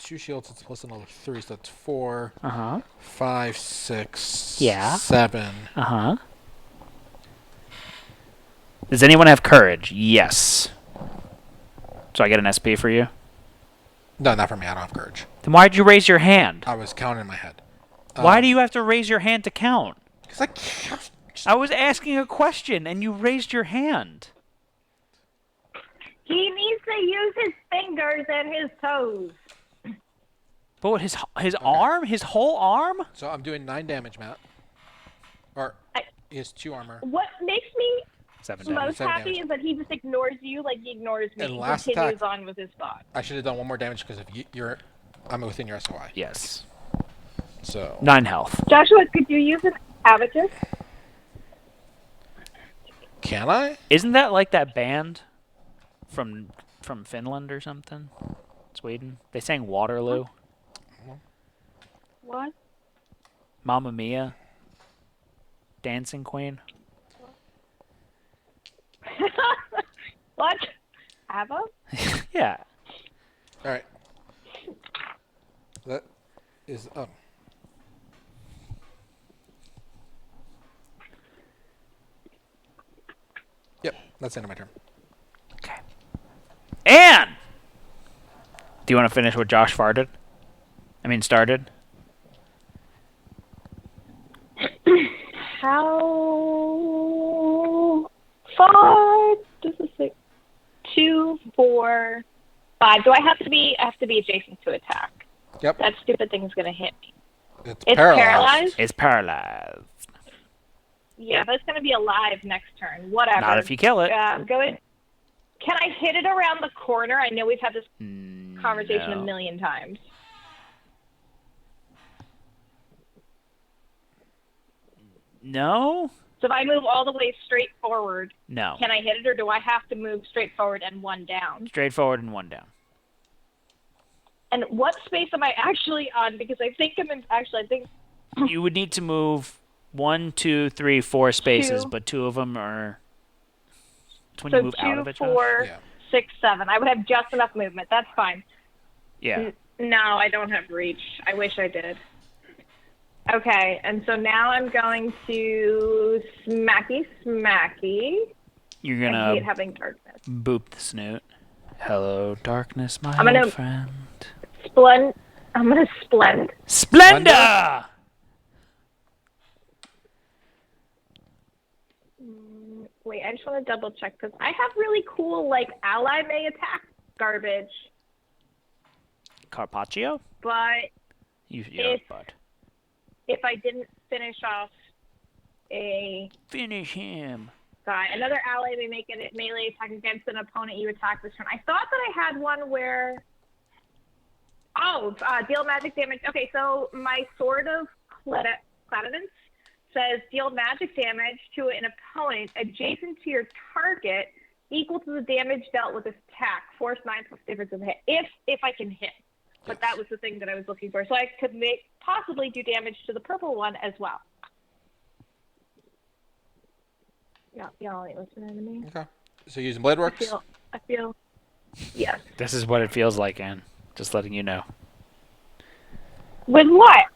2 shields. It's plus another 3, so that's 4. Uh huh. 5, 6. Yeah. 7. Uh huh. Does anyone have courage? Yes. So I get an SP for you? No, not for me. I don't have courage. Then why'd you raise your hand? I was counting in my head. Why do you have to raise your hand to count? Because I can't. I was asking a question and you raised your hand. He needs to use his fingers and his toes. But what, his arm? His whole arm? So I'm doing 9 damage, Matt. Or he has 2 armor. What makes me 7 most damage. 7 happy damage. is that he just ignores you like he ignores me And and last continues attack- on with his thought. I should have done 1 more damage because I'm within your SOI. Yes. So 9 health. Joshua, could you use an abacus? can I? Isn't that like that band from Finland or something? Sweden? They sang Waterloo. What? Mamma Mia. Dancing Queen. What? Ava? Yeah. All right. That is Yep, that's the end of my turn. Okay. And do you want to finish what Josh started? How far does this say? 2, 4, 5. Do I have to be? I have to be adjacent to attack. Yep. That stupid thing's gonna hit me. It's It's paralyzed. It's paralyzed. Yeah, but it's gonna be alive next turn. Whatever. Not if you kill it. Go ahead. Can I hit it around the corner? I know we've had this conversation No. a million times. No? So if I move all the way straight forward, No. can I hit it, or do I have to move straight forward and 1 down? Straightforward and 1 down. And what space am I actually on? Because I think I think You would need to move 1, 2, 3, 4 spaces, 2. but 2 of them are. It's when so you move 2, out of it, Josh? 4, Yeah. 6, 7. I would have just enough movement. That's fine. Yeah. No, I don't have reach. I wish I did. Okay, and so now I'm going to smacky. You're I gonna hate having darkness. boop the snoot. Hello, darkness, my I'm gonna- old friend. I'm gonna splend. Splenda! Wait, I just want to double check because I have really cool like ally may attack garbage, Carpaccio? but Yeah, but. if I didn't finish off a Finish him. guy, another ally may make a melee attack against an opponent you attack this turn. I thought that I had one where deal magic damage. Okay, so my Sword of Claridance says deal magic damage to an opponent adjacent to your target equal to the damage dealt with this attack. Force 9 plus difference of hit. If I can hit. But that was the thing that I was looking for. So I could possibly do damage to the purple one as well. Yeah, y'all ain't listening to me. Okay. So using Blade Works? I feel yes. This is what it feels like, Anne. Just letting you know. With what?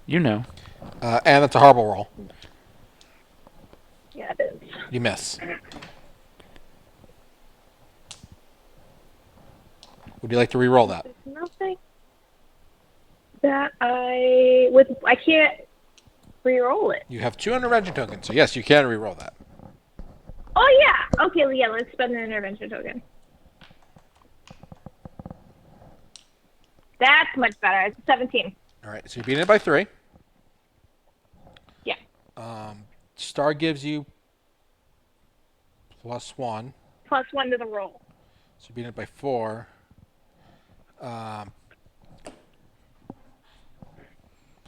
You know. And that's a horrible roll. Yeah, it is. You miss. Would you like to re-roll that? There's nothing that I can't re-roll it. You have 2 intervention tokens, so yes, you can re-roll that. Oh yeah. Okay, yeah, let's spend an intervention token. That's much better. It's 17. All right, so you're beating it by 3. Yeah. Star gives you +1. Plus 1 to the roll. So you're beating it by 4.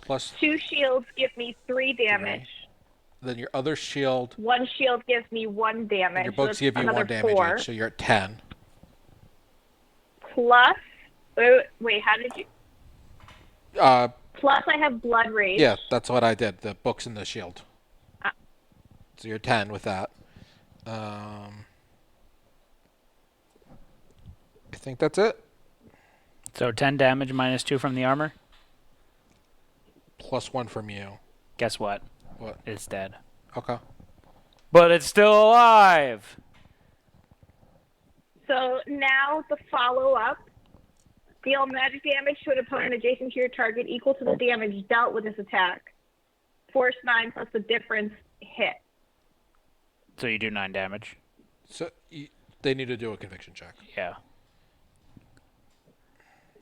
Plus 2 shields give me 3 damage. then your other shield, 1 shield gives me 1 damage. and your books so give you 1 another damage 4. each, so you're at 10. Plus, wait, how did you? Plus, I have blood rage. Yeah, that's what I did. The books and the shield. Ah. So you're 10 with that. I think that's it. So 10 damage minus 2 from the armor. Plus 1 from you. Guess what? What? It's dead. Okay. But it's still alive. So now the follow-up. Deal magic damage to an opponent adjacent to your target equal to the damage dealt with this attack. Force 9 plus the difference hit. So you do 9 damage. So they need to do a conviction check. Yeah.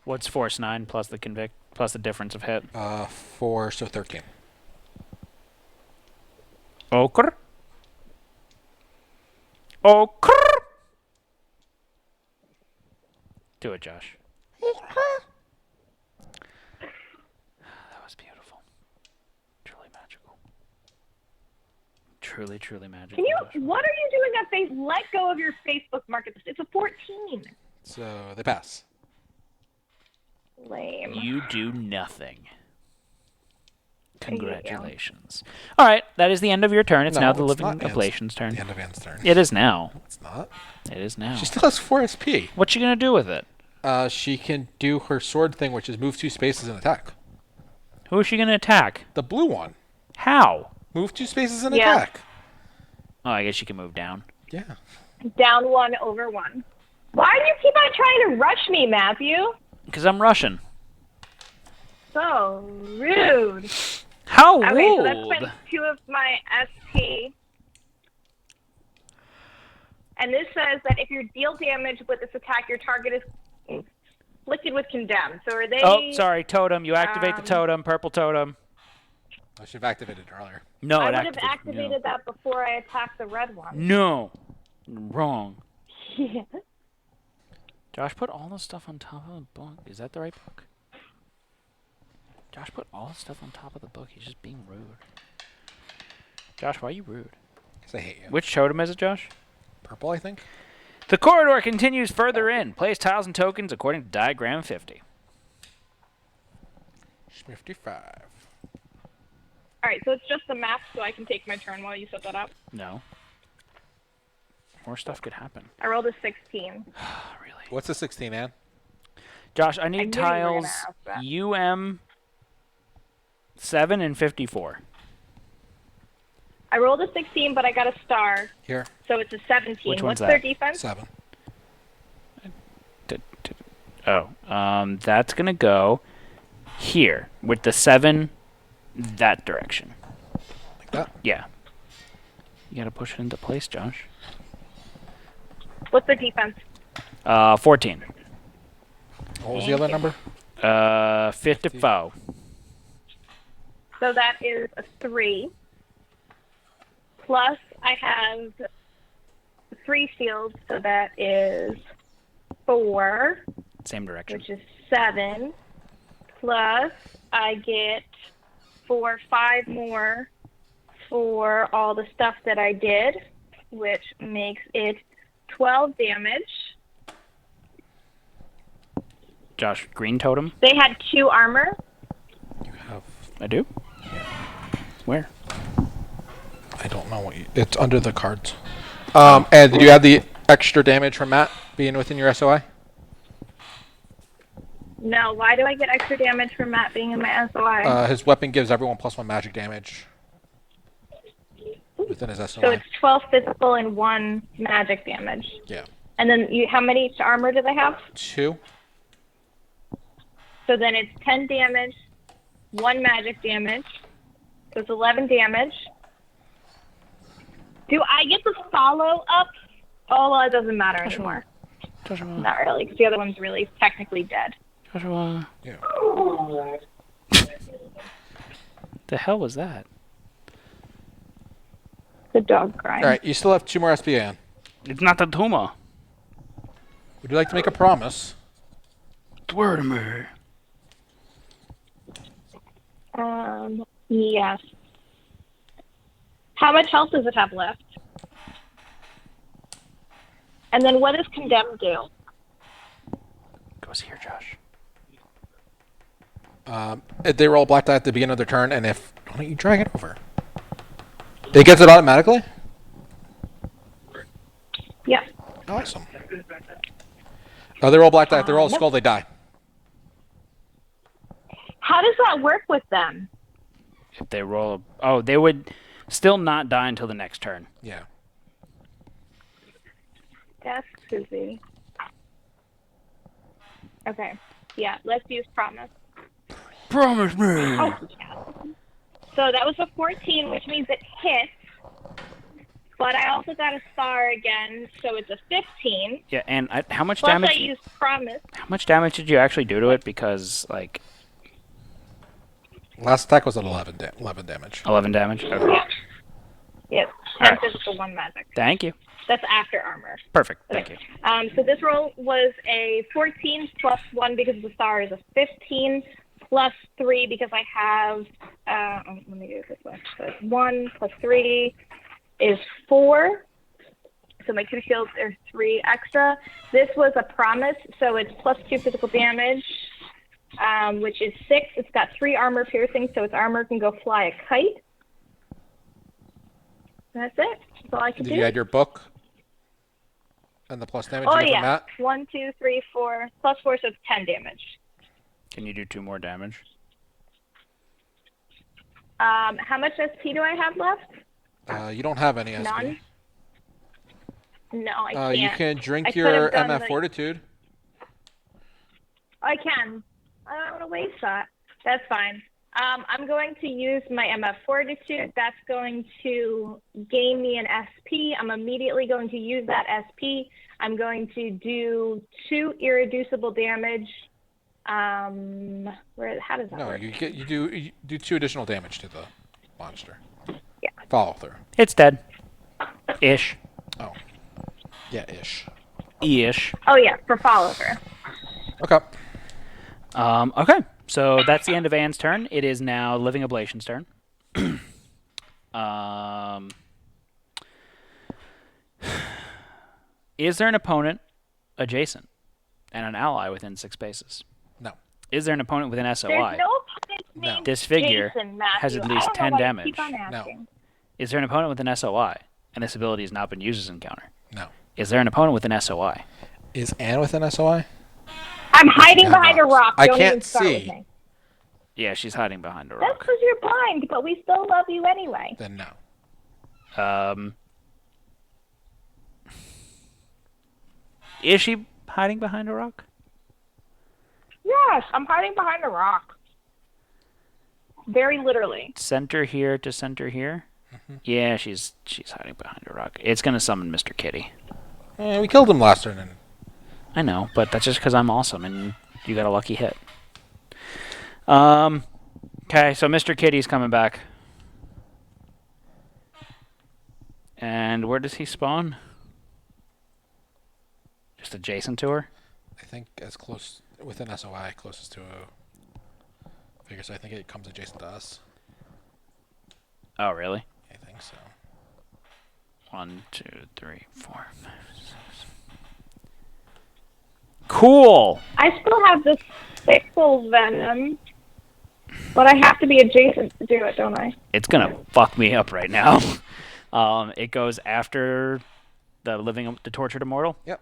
What's force 9 plus the plus the difference of hit? 4, so 13. Ochre. Ochre. Do it, Josh. That was beautiful. Truly magical. Truly, truly magical. Can you? Josh. What are you doing on face? Let go of your Facebook Marketplace. It's a 14. So they pass. Lame. You do nothing. Thank you. Congratulations. All right, that is the end of your turn. It's No, now the it's living not Anne's- ablation's turn. The end of Anne's turn. It is now. It's not. It is now. She still has 4 SP. What you gonna do with it? She can do her sword thing, which is move 2 spaces and attack. Who is she gonna attack? The blue one. How? Move 2 spaces and Yeah. attack. Oh, I guess she can move down. Yeah. Down 1 over 1. Why do you keep on trying to rush me, Matthew? Because I'm Russian. So rude. How Okay, rude! so that's spending 2 of my SP. And this says that if you deal damage with this attack, your target is afflicted with condemn. So are they... Oh, sorry, totem. You activate the totem, purple totem. I should have activated it earlier. No, I it would have activates- activated that before I attacked the red one. No. Wrong. Yeah. Josh put all the stuff on top of the book. Is that the right book? Josh put all the stuff on top of the book. He's just being rude. Josh, why are you rude? Because I hate you. Which totem is it, Josh? Purple, I think. The corridor continues further in. Place tiles and tokens according to diagram 50. 55. All right, so it's just the map, so I can take my turn while you set that up. No. More stuff could happen. I rolled a 16. Really? What's the 16, Ann? Josh, I I need knew you were gonna tiles ask that. UM 7 and 54. I rolled a 16, but I got a star, Here. so it's a 17. Which one's What's that? their defense? 7. That's going to go here with the 7 that direction. Like that? Yeah. You got to push it into place, Josh. What's their defense? 14. What was the other number? 54. So that is a 3. Plus, I have 3 shields, so that is 4, Same direction. which is 7. Plus, I get 5 more for all the stuff that I did, which makes it 12 damage. Josh, green totem? They had 2 armor. You have... I do? Where? I don't know what you... It's under the cards. And did you have the extra damage from Matt being within your SOI? No, why do I get extra damage from Matt being in my SOI? His weapon gives everyone +1 magic damage within his SOI. So it's 12 physical and 1 magic damage. Yeah. And then how many armor do they have? 2. So then it's 10 damage, 1 magic damage. So it's 11 damage. Do I get the follow-up? Oh, well, it doesn't matter anymore. Joshua. Not really, because the other one's really technically dead. Joshua. Yeah. The hell was that? The dog crying. All right, you still have 2 more SP, Ann. It's not the tumor. Would you like to make a promise? Swear to me. Yes. How much health does it have left? And then what does condemn do? Goes here, Josh. They roll black die at the beginning of their turn, and if... Why don't you drag it over? It gets it automatically? Yep. Awesome. They roll black die. If they roll a skull, they die. How does that work with them? If they roll, they would still not die until the next turn. Yeah. That's poopy. Okay. Yeah, let's use promise. Promise me. Oh, yeah. So that was a 14, which means it hits. But I also got a star again, so it's a 15. Yeah, and how much Plus damage? I used promise. How much damage did you actually do to it? Because like Last attack was at 11 damage. 11 damage. Okay. Yeah. Yep. 10 physical, 1 magic. Thank you. That's after armor. Perfect. Thank you. So this roll was a 14 plus 1 because the star is a 15 plus 3 because I have. Let me do it this way. So 1 plus 3 is 4. So my 2 shields are 3 extra. This was a promise, so it's plus 2 physical damage, which is 6. It's got 3 armor piercing, so its armor can go fly a kite. That's it. That's all I can do. Did you add your book? And the plus damage Oh, you get yeah. from that? 1, 2, 3, 4. Plus 4, so it's 10 damage. Can you do 2 more damage? How much SP do I have left? You don't have any SP. None? No, I can't. You can drink I could your have done MF the- Fortitude. I can. I don't want to waste that. That's fine. I'm going to use my MF Fortitude. That's going to gain me an SP. I'm immediately going to use that SP. I'm going to do 2 irreducible damage. How does that work? You do 2 additional damage to the monster. Yeah. Follow through. It's dead. Ish. Oh. Yeah, ish. Ish. Oh, yeah, for follow-through. Okay. Okay. So that's the end of Anne's turn. It is now Living Ablation's turn. Is there an opponent adjacent and an ally within 6 spaces? No. Is there an opponent with an SOI? There's no opponent named This figure Jason, Matthew. has at I least don't know 10 why you damage. keep on asking. Is there an opponent with an SOI? And this ability has not been used as an encounter. No. Is there an opponent with an SOI? Is Anne with an SOI? I'm hiding behind a rock. I Don't can't even start with see. me. Yeah, she's hiding behind a That's rock. because you're blind, but we still love you anyway. Then no. Is she hiding behind a rock? Yes, I'm hiding behind a rock. Very literally. Center here to center here? Yeah, she's hiding behind a rock. It's going to summon Mr. Kitty. We killed him last turn. And I know, but that's just because I'm awesome and you got a lucky hit. Okay, so Mr. Kitty's coming back. And where does he spawn? Just adjacent to her? I think as close, within SOI, closest to a figure, so I think it comes adjacent to us. Oh, really? I think so. 1, 2, 3, 4, 5, 6. Cool! I still have this Sickle Venom, but I have to be adjacent to do it, don't I? It's gonna fuck me up right now. It goes after the tortured immortal? Yep.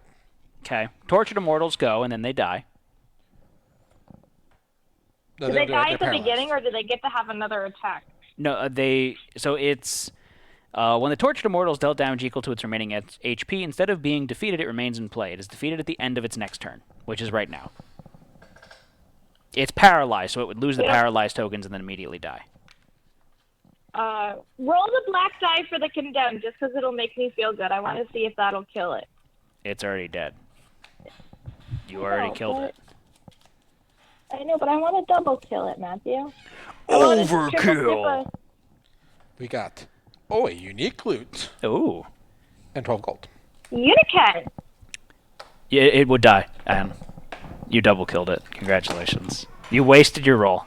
Okay. Tortured immortals go, and then they die. No, Do they they don't do it, die at the they're beginning, paralyzed. or do they get to have another attack? No, so it's when the tortured immortal is dealt damage equal to its remaining HP, instead of being defeated, it remains in play. It is defeated at the end of its next turn, which is right now. It's paralyzed, so it would lose the paralyzed tokens and then immediately die. Roll the black die for the condemned, just because it'll make me feel good. I want to see if that'll kill it. It's already dead. You already killed it. I know, but I want to double kill it, Matthew. Overkill! We got, a unique loot. Ooh. And 12 gold. Unicat! Yeah, it would die, and you double killed it. Congratulations. You wasted your roll.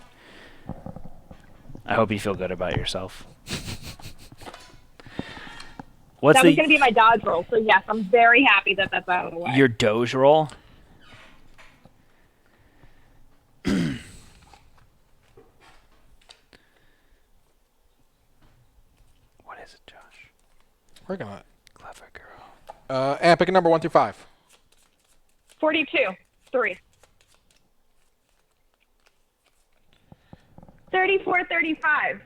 I hope you feel good about yourself. What's That was going to be my dodge roll, so yes, I'm very happy that that's out of the way. your doge roll? What is it, Josh? Working on it. Clever girl. And pick a number 1 through 5. 42. 3. 34-35.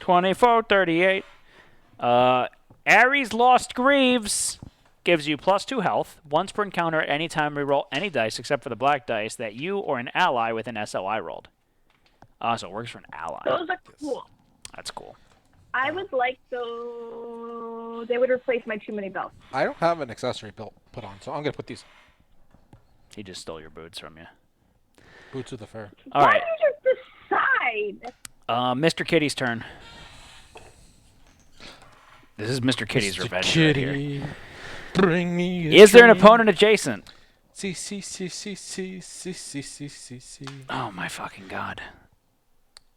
24-38. Ares Lost Greaves gives you +2 health. Once per encounter, anytime reroll any dice except for the black dice that you or an ally with an SOI rolled. So it works for an ally. Those are cool. That's cool. I would like those. They would replace my too many belts. I don't have an accessory belt put on, so I'm gonna put these He just stole your boots from you. boots of the fur. All Why right. do you just decide? Mr. Kitty's turn. This is Mr. Kitty's revenge right here. Bring me. Is there an opponent adjacent? See. Oh my fucking god.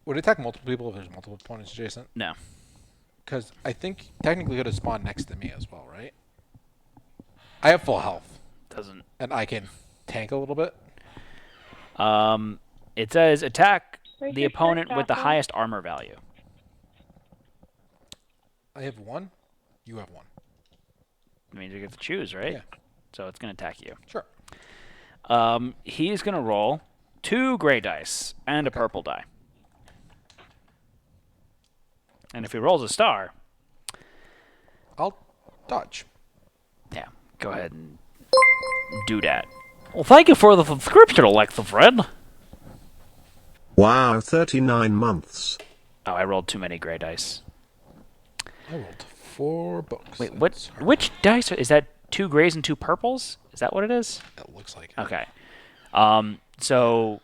Would it attack multiple people if there's multiple opponents adjacent? No. Because I think technically it would have spawned next to me as well, right? I have full health, Doesn't. and I can tank a little bit. It says attack Where's the your opponent shirt, with the Joshua? highest armor value. I have one. You have one. It means you get to choose, right? Yeah. So it's going to attack you. Sure. He's going to roll 2 gray dice and a purple die. And if he rolls a star, I'll dodge. yeah, go ahead and do that. Well, thank you for the subscription, Alexa Fred. Wow, 39 months. Oh, I rolled too many gray dice. I rolled 4 books. Wait, That's hard. which dice? Is that 2 grays and 2 purples? Is that what it is? It looks like it. Okay. So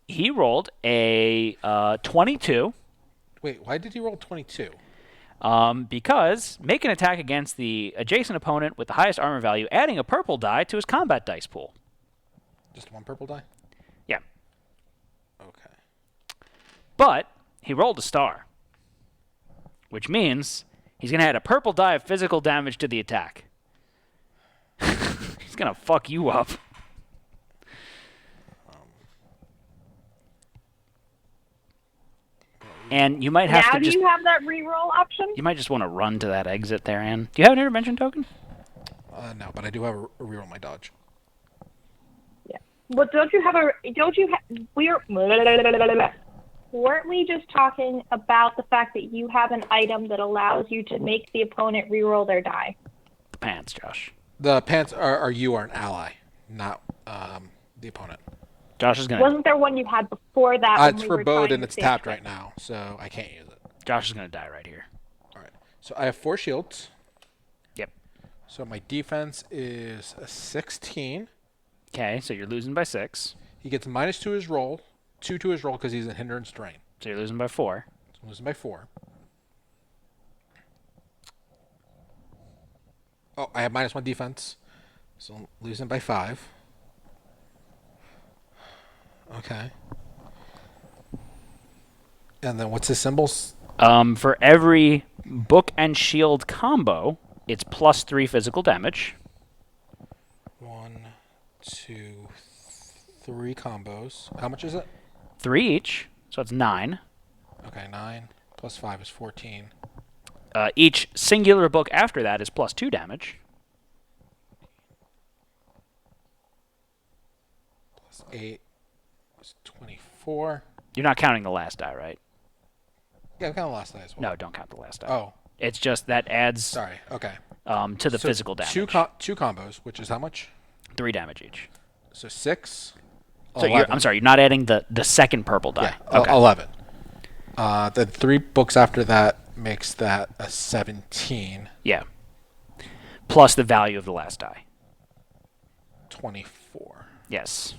he rolled a 22 Wait, why did he roll 22? because make an attack against the adjacent opponent with the highest armor value, adding a purple die to his combat dice pool. Just 1 purple die? Yeah. Okay. But he rolled a star, which means he's going to add a purple die of physical damage to the attack. He's going to fuck you up. And you might have Now to do just... you have that reroll option? You might just want to run to that exit there, Ann. Do you have an intervention token? No, but I do have a reroll my dodge. Yeah. Well, don't you have weren't we just talking about the fact that you have an item that allows you to make the opponent reroll their die? The pants, Josh. The pants are you are an ally, not the opponent. Josh is gonna. Wasn't there one you had before that? when It's we for were Bode trying and to it's save tapped it? right now, so I can't use it. Josh is gonna die right here. All right. So I have 4 shields. Yep. So my defense is a 16. Okay, so you're losing by 6. He gets -2 to his roll, 2 to his roll because he's in hindrance terrain. So you're losing by 4. So I'm losing by 4. Oh, I have -1 defense, so I'm losing by 5. Okay. And then what's his symbols? For every book and shield combo, it's +3 physical damage. 1, 2, 3 combos. How much is it? 3 each, so it's 9. Okay, 9 plus 5 is 14. Each singular book after that is +2 damage. Plus 8 is 24. You're not counting the last die, right? Yeah, I counted last night as well. No, don't count the last die. Oh, It's just that adds sorry. Okay. to the So physical damage. Two combos, which is how much? 3 damage each. So 6. So I'm sorry, you're not adding the second purple die. Yeah, Okay. 11. The 3 books after that makes that a 17. Yeah. Plus the value of the last die. 24. Yes.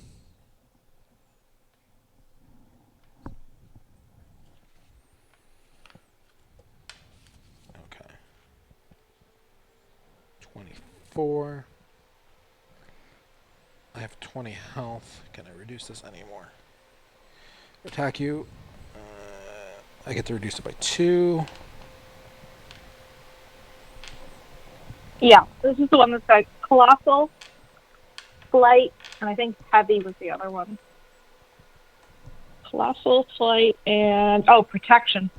Okay. 24. I have 20 health. Can I reduce this anymore? Attack you. I get to reduce it by 2. Yeah, this is the one that's got colossal, flight, and I think heavy was the other one. Colossal, flight, and protection.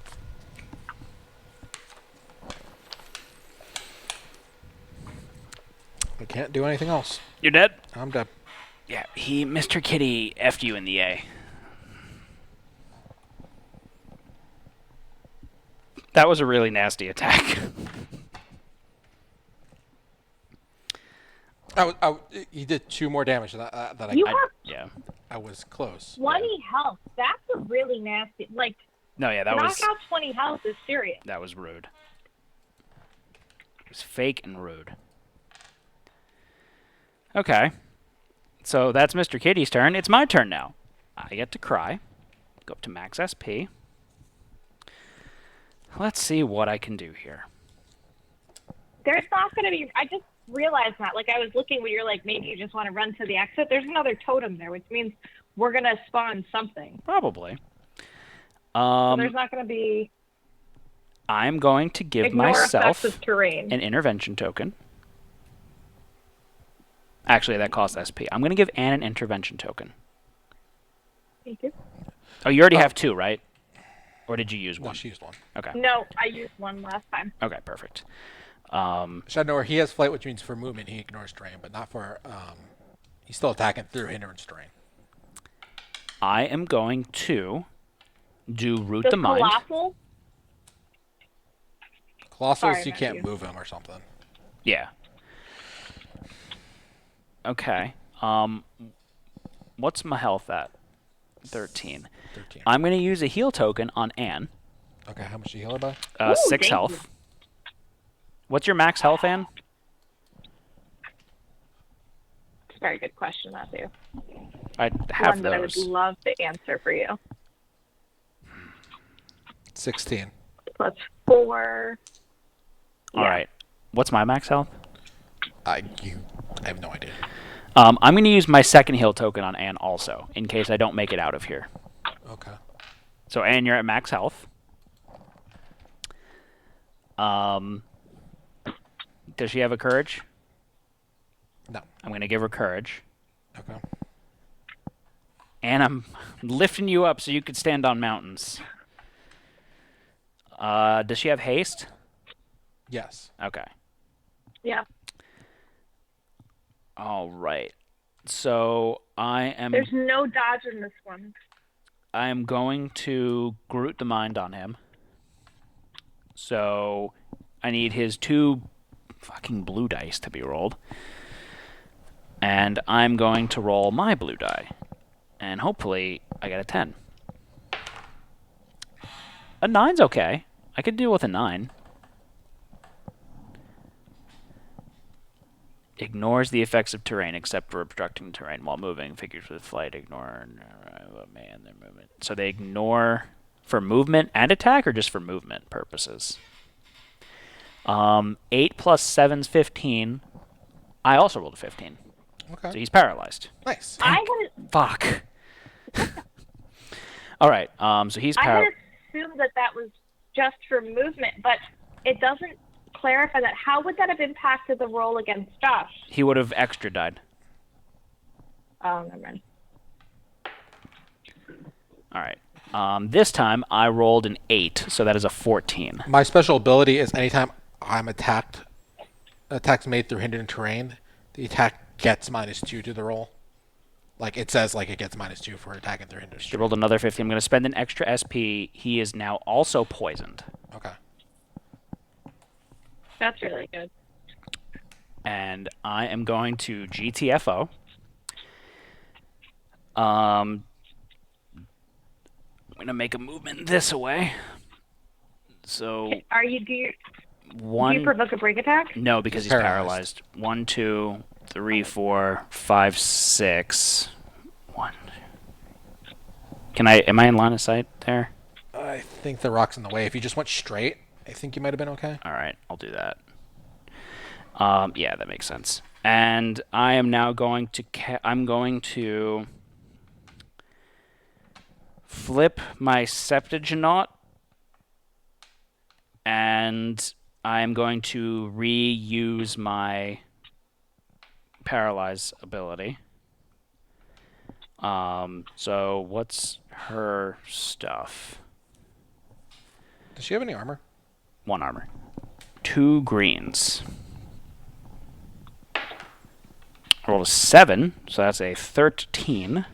I can't do anything else. You're dead? I'm dead. Yeah, Mr. Kitty F'd you in the A. That was a really nasty attack. He did 2 more damage than You have Yeah. I was close. 20 health. That's a really nasty. Like, No, yeah, that knock was out 20 health is serious. that was rude. It was fake and rude. Okay. So that's Mr. Kitty's turn. It's my turn now. I get to cry. Go up to max SP. Let's see what I can do here. There's not going to be. I just realized that. Like, I was looking when you're like, maybe you just want to run to the exit. There's another totem there, which means we're going to spawn something. Probably. So there's not going to be. I'm going to give Ignore myself effects of terrain. an intervention token. Actually, that costs SP. I'm going to give Anne an intervention token. Thank you. Oh, you already have 2, right? Or did you use No, one? she used 1. Okay. No, I used one last time. Okay, perfect. Shadnor, he has flight, which means for movement he ignores terrain, but not for he's still attacking through hindrance terrain. I am going to do Root Does the Mind. Colossal? Colossals, Sorry, you can't Matthew. move him or something. Yeah. Okay. What's my health at? 13. 13. I'm going to use a heal token on Anne. Okay, how much do you heal her by? 6 thank health. you. What's your max health, Anne? It's a very good question, Matthew. I have One that I would those. love to answer for you. 16. Plus 4. All right. What's my max health? I have no idea. I'm going to use my second heal token on Anne also, in case I don't make it out of here. Okay. So, Anne, you're at max health. Does she have a courage? No. I'm going to give her courage. Okay. And I'm lifting you up so you could stand on mountains. Does she have haste? Yes. Okay. Yeah. All right. So I There's no dodge in this one. am going to Groot the Mind on him. So I need his 2 fucking blue dice to be rolled. And I'm going to roll my blue die. And hopefully I get a 10. A 9's okay. I could deal with a 9. Ignores the effects of terrain except for obstructing terrain while moving. Figures with flight ignore their movement. So they ignore for movement and attack, or just for movement purposes? 8 plus 7's 15. I also rolled a 15. Okay. So he's paralyzed. Nice. I had Fuck. All right. So he's I had paralyzed. assumed that was just for movement, but it doesn't clarify that. How would that have impacted the roll against Josh? He would have extra died. Oh, never mind. All right. This time I rolled an 8, so that is a 14. My special ability is anytime I'm attacks made through hindrance terrain, the attack gets -2 to the roll. Like, it says, like, it gets -2 for attacking through hindrance He terrain. rolled another 50. I'm going to spend an extra SP. He is now also poisoned. Okay. That's really good. And I am going to GTFO. I'm going to make a movement this way. So Do you one. provoke a break attack? No, because he's paralyzed. 1, 2, 3, 4, 5, 6. 1. Am I in line of sight there? I think the rock's in the way. If you just went straight, I think you might have been okay. All right, I'll do that. Yeah, that makes sense. And I am now going to I'm going to flip my Septuagint, and I'm going to reuse my Paralyze ability. So what's her stuff? Does she have any armor? 1 armor. 2 greens. I rolled a 7, so that's a 13.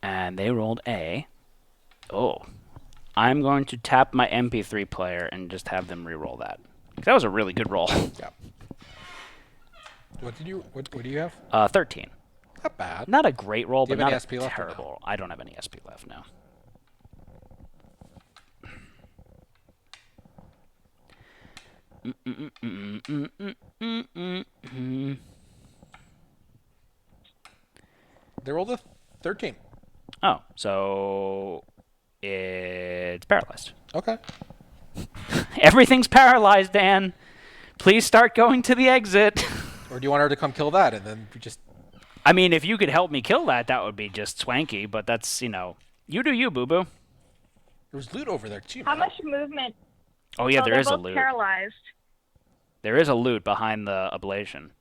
And they rolled a. Oh. I'm going to tap my MP3 player and just have them re-roll that. That was a really good roll. Yeah. What do you have? 13. Not bad. Not a great roll, Do you but have not any a SP left or terrible no? roll. I don't have any SP left now. They rolled a 13. Oh, so it's paralyzed. Okay. Everything's paralyzed, Dan. Please start going to the exit. Or do you want her to come kill that and then we just... I mean, if you could help me kill that, that would be just swanky, but that's, you do you, boo-boo. There's loot over there, too. How man. much movement? Oh, yeah, there they're is a both loot. paralyzed. There is a loot behind the ablation.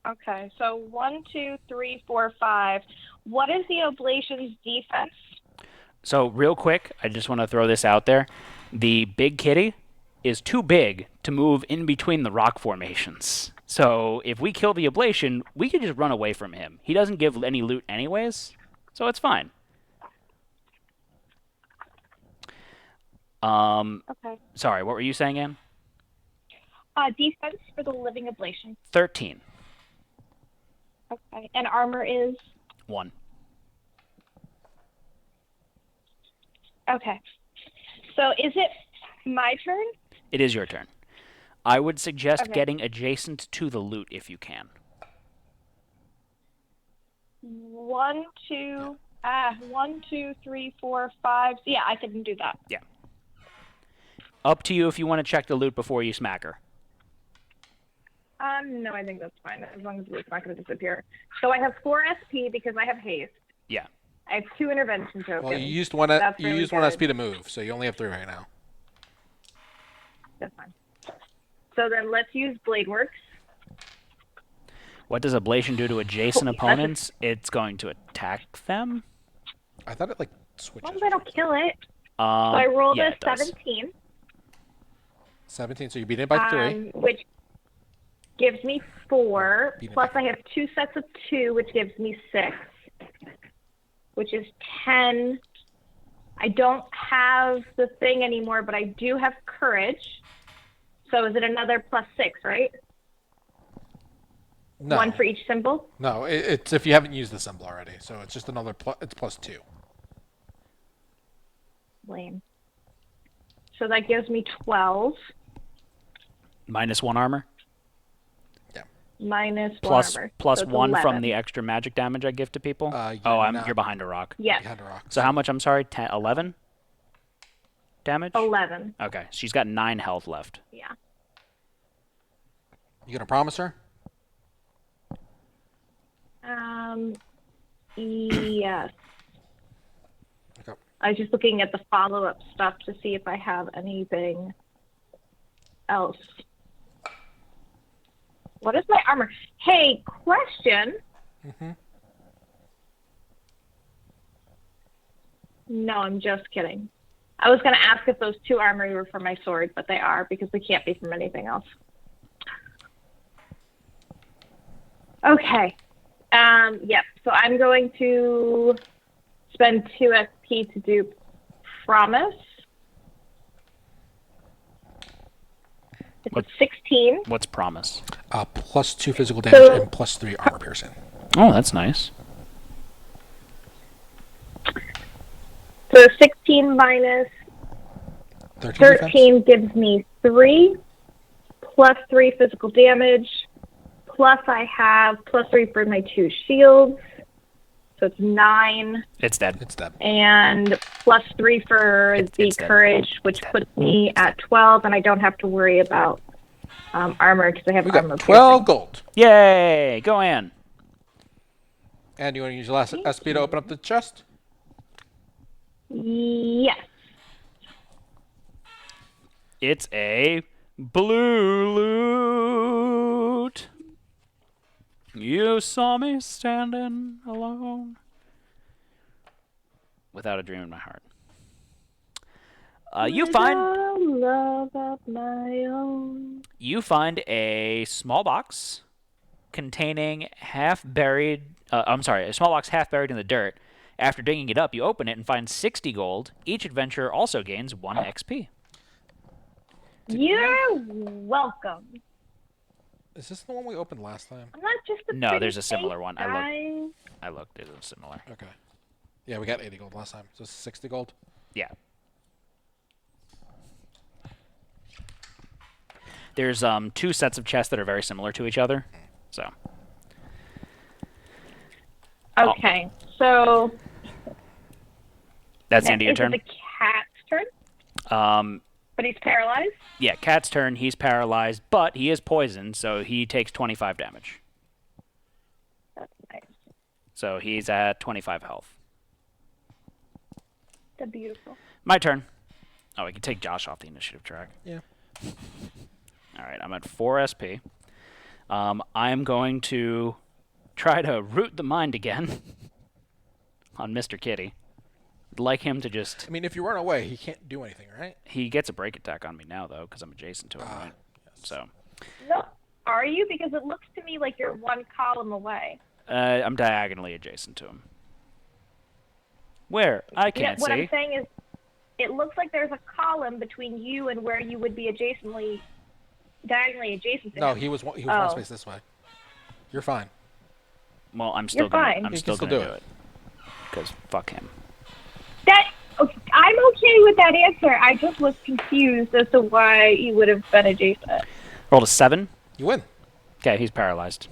Okay, so 1, 2, 3, 4, 5. What is the oblation's defense? So, real quick, I just want to throw this out there. The big kitty is too big to move in between the rock formations. So, if we kill the ablation, we can just run away from him. He doesn't give any loot anyways, so it's fine. Okay. Sorry, what were you saying, Ann? Defense for the living ablation. 13. Okay, and armor is? 1. Okay. So is it my turn? It is your turn. I would suggest Okay. getting adjacent to the loot if you can. 1, 2, 3, 4, 5. Yeah, I can do that. Yeah. Up to you if you want to check the loot before you smack her. No, I think that's fine, as long as it's not going to disappear. So I have 4 SP because I have haste. Yeah. I have 2 intervention tokens. Well, you used one. That's You really used 1 good. SP to move, so you only have 3 right now. That's fine. So then let's use Blade Works. What does ablation do to adjacent That's a- opponents? It's going to attack them. I thought it like switches. As long as I don't kill it. So I rolled yeah, a it does. 17. 17, so you beat it by 3. Which gives me 4. Beat it Plus by I have 2 sets of 2, which gives me 6. Which is 10. I don't have the thing anymore, but I do have courage. So is it another plus 6, right? No. 1 for each symbol? No, it's if you haven't used the symbol already, so it's just another. It's plus 2. Lame. So that gives me 12. Minus 1 armor. Yeah. Minus 1 Plus armor. plus So it's 1 from 11. the extra magic damage I give to people. You're You're behind a rock. Yes, Behind a rock. So how much? I'm sorry, 10, 11 damage. 11. Okay, she's got 9 health left. Yeah. You gonna promise her? Yes. Okay. I was just looking at the follow-up stuff to see if I have anything else. What is my armor? Hey, question. No, I'm just kidding. I was going to ask if those 2 armor were for my sword, but they are because they can't be from anything else. Okay. Yep. So I'm going to spend 2 SP to do Promise. It's a 16. What's promise? Plus 2 physical damage So- and plus 3 armor piercing. Oh, that's nice. So 16 minus 13 defense? 13 gives me 3, plus 3 physical damage, plus I have plus 3 for my 2 shields, so it's 9, It's dead. It's dead. and plus 3 for It's the dead. courage, which puts me at 12, and I don't have to worry about armor because I have We armor got 12 piercing. gold. Yay! Go Ann. And you want to use your last SP to open up the chest? Yes. It's a blue loot. You saw me standing alone. Without a dream in my heart. You find love of my own. You find a small box containing a small box half buried in the dirt. After digging it up, you open it and find 60 gold. Each adventurer also gains 1 XP. You're welcome. Is this the one we opened last time? I'm not just a No, there's a pretty similar face one. guy. I looked. It was similar. Okay. Yeah, we got 80 gold last time. So 60 gold? Yeah. There's 2 sets of chests that are very similar to each other. So. Okay, so That's the end of your is turn. it the cat's turn? But he's paralyzed? Yeah, Cat's turn. He's paralyzed, but he is poisoned, so he takes 25 damage. That's nice. So he's at 25 health. That's beautiful. My turn. Oh, we can take Josh off the initiative track. Yeah. All right, I'm at 4 SP. I'm going to try to root the mind again on Mr. Kitty. I'd like him to just... I mean, if you run away, he can't do anything, right? He gets a break attack on me now, though, because I'm adjacent to him, right? Yes. So No, are you? Because it looks to me like you're 1 column away. I'm diagonally adjacent to him. Where? I can't What see. I'm saying is, it looks like there's a column between you and where you would be diagonally adjacent to No, him. he was one Oh. space this way. You're fine. Well, I'm still You're gonna. fine. I'm You still can gonna still do do it. Because fuck him. I'm okay with that answer. I just was confused as to why you would have been adjacent. Rolled a 7. You win. Okay, he's paralyzed.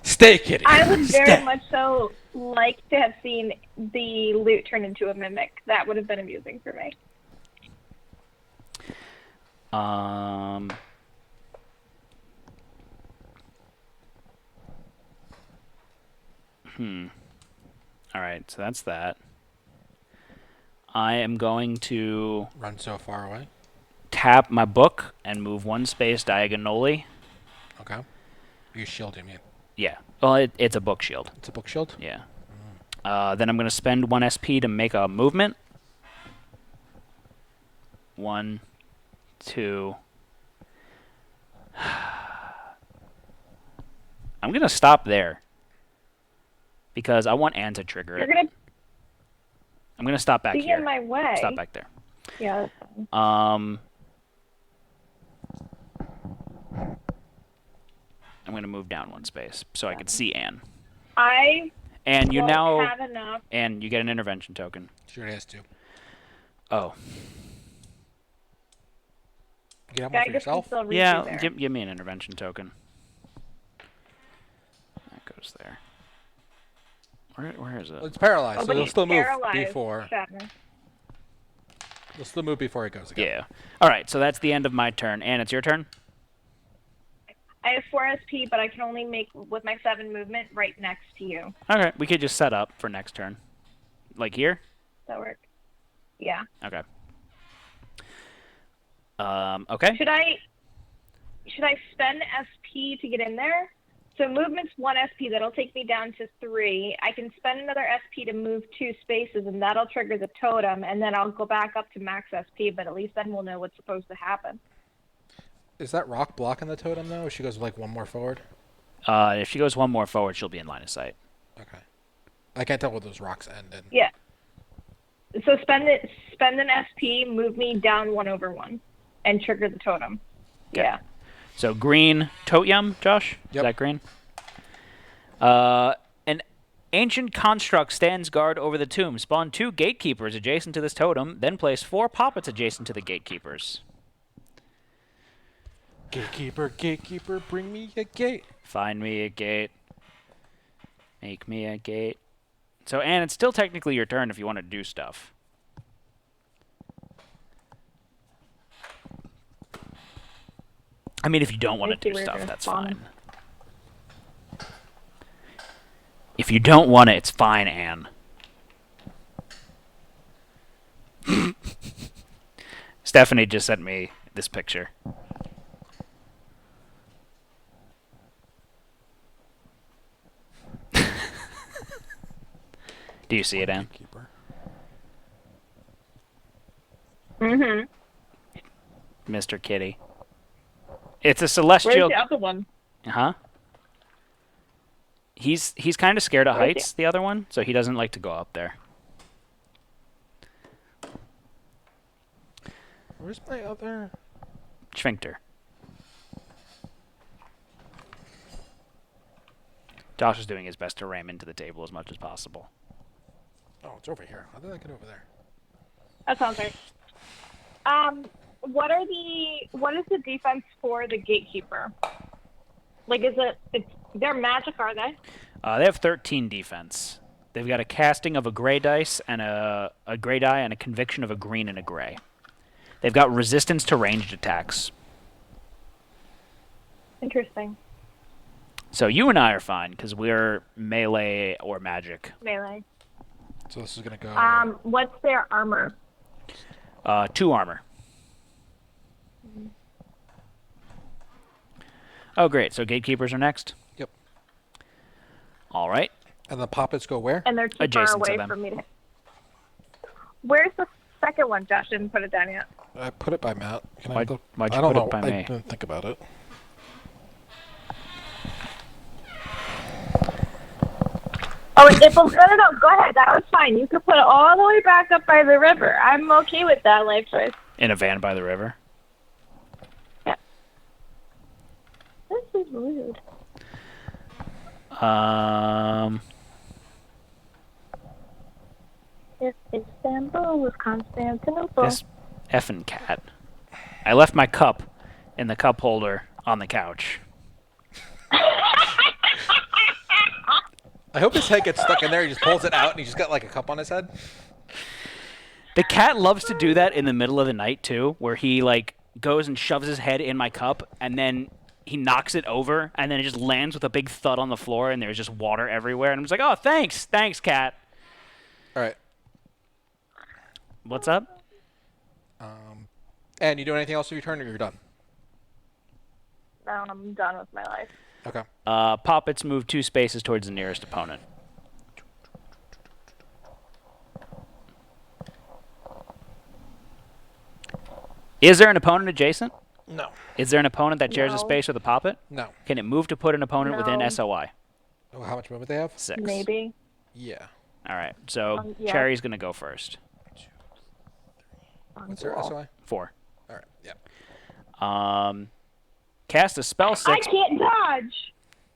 Stay, Kitty. I would very Stay. much so like to have seen the loot turn into a mimic. That would have been amusing for me. All right, so that's that. I am going to Run so far away. tap my book and move 1 space diagonally. Okay. You shield him, yeah. Yeah. Well, it's a book shield. It's a book shield? Yeah. Then I'm going to spend 1 SP to make a movement. 1, 2. I'm going to stop there. Because I want Anne to trigger You're it. gonna I'm going to stop back be here. in my way. Stop back there. Yeah. I'm going to move down 1 space so I can see Anne. I And you won't now... have enough. And you get an intervention token. She already has to. Oh. You get out I one for guess we yourself? still reach you Yeah, there. give me an intervention token. That goes there. Where is it? Well, it's paralyzed, Oh, so but you'll he's still move paralyzed, before. Shatner. You'll still move before it goes again. Yeah. All right, so that's the end of my turn. Anne, it's your turn? I have 4 SP, but I can only make, with my 7 movement, right next to you. Okay, we could just set up for next turn. Like here? Does that work? Yeah. Okay. Okay. Should I spend SP to get in there? So movement's 1 SP. That'll take me down to 3. I can spend another SP to move 2 spaces, and that'll trigger the totem, and then I'll go back up to max SP, but at least then we'll know what's supposed to happen. Is that rock blocking the totem, though? Or she goes, like, 1 more forward? If she goes 1 more forward, she'll be in line of sight. Okay. I can't tell where those rocks end in. Yeah. So spend an SP, move me down 1 over 1, and trigger the totem. Okay. Yeah. So green totem, Josh? Is Yep. that green? An ancient construct stands guard over the tomb. Spawn 2 gatekeepers adjacent to this totem, then place 4 poppets adjacent to the gatekeepers. Gatekeeper, gatekeeper, bring me a gate. Find me a gate. Make me a gate. So, Anne, it's still technically your turn if you want to do stuff. I mean, if you don't want I see to do where you're stuff, gonna that's spawn. fine. If you don't want it, it's fine, Anne. Stephanie just sent me this picture. Do you see it, Anne? Gatekeeper. Mm-hmm. Mr. Kitty. It's a Where's celestial. the other one? Huh? He's kind of scared of Where's heights, the other one, so he doesn't like to go up there. Where's my other? Sphincter. Josh is doing his best to ram into the table as much as possible. Oh, it's over here. How did I get over there? That sounds right. What is the defense for the gatekeeper? Like, they're magic, are they? They have 13 defense. They've got a casting of a gray dice and a gray die and a conviction of a green and a gray. They've got resistance to ranged attacks. Interesting. So you and I are fine because we're melee or magic. Melee. So this is gonna go. What's their armor? 2 armor. Oh, great. So gatekeepers are next? Yep. All right. And the poppets go where? And they're too Adjacent to far away them. for me to. Where's the second one? Josh didn't put it down yet. I put it by Matt. Can Why'd I look? you I don't put know. it by I me? didn't think about it. Oh, no, go ahead. That was fine. You could put it all the way back up by the river. I'm okay with that life choice. In a van by the river. Yeah. This is rude. If Istanbul was Constantinople. This effing cat. I left my cup in the cup holder on the couch. I hope his head gets stuck in there. He just pulls it out, and he just got like a cup on his head. The cat loves to do that in the middle of the night too, where he like goes and shoves his head in my cup, and then he knocks it over, and then it just lands with a big thud on the floor, and there's just water everywhere. And I'm just like, oh, thanks, cat. All right. What's up? And you doing anything else with your turn, or you're done? No, I'm done with my life. Okay. Poppets move 2 spaces towards the nearest opponent. Is there an opponent adjacent? No. Is there an opponent that shares a No. space with a poppet? No. Can it move to put an opponent within No. SOI? Oh, how much movement they have? 6. Maybe. Yeah. All right. So yeah. Cherry's going to go first. What's their SOI? 4. All right. Yeah. Cast a spell 6. I can't dodge.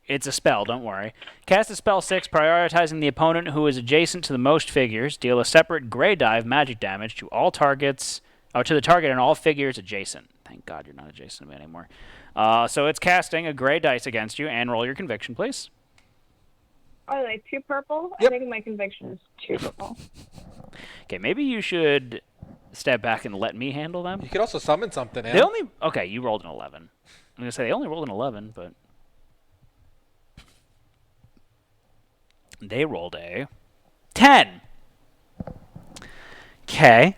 It's a spell, don't worry. Cast a spell 6, prioritizing the opponent who is adjacent to the most figures. Deal a separate gray die of magic damage to all targets, or to the target and all figures adjacent. Thank God you're not adjacent to me anymore. So it's casting a gray dice against you, and roll your conviction, please. Are they 2 purple? Yep. I think my conviction is 2 purple. Okay, maybe you should step back and let me handle them. You could also summon something in. They only... Okay, you rolled an 11. I'm going to say they only rolled an 11, but... They rolled a 10. Okay.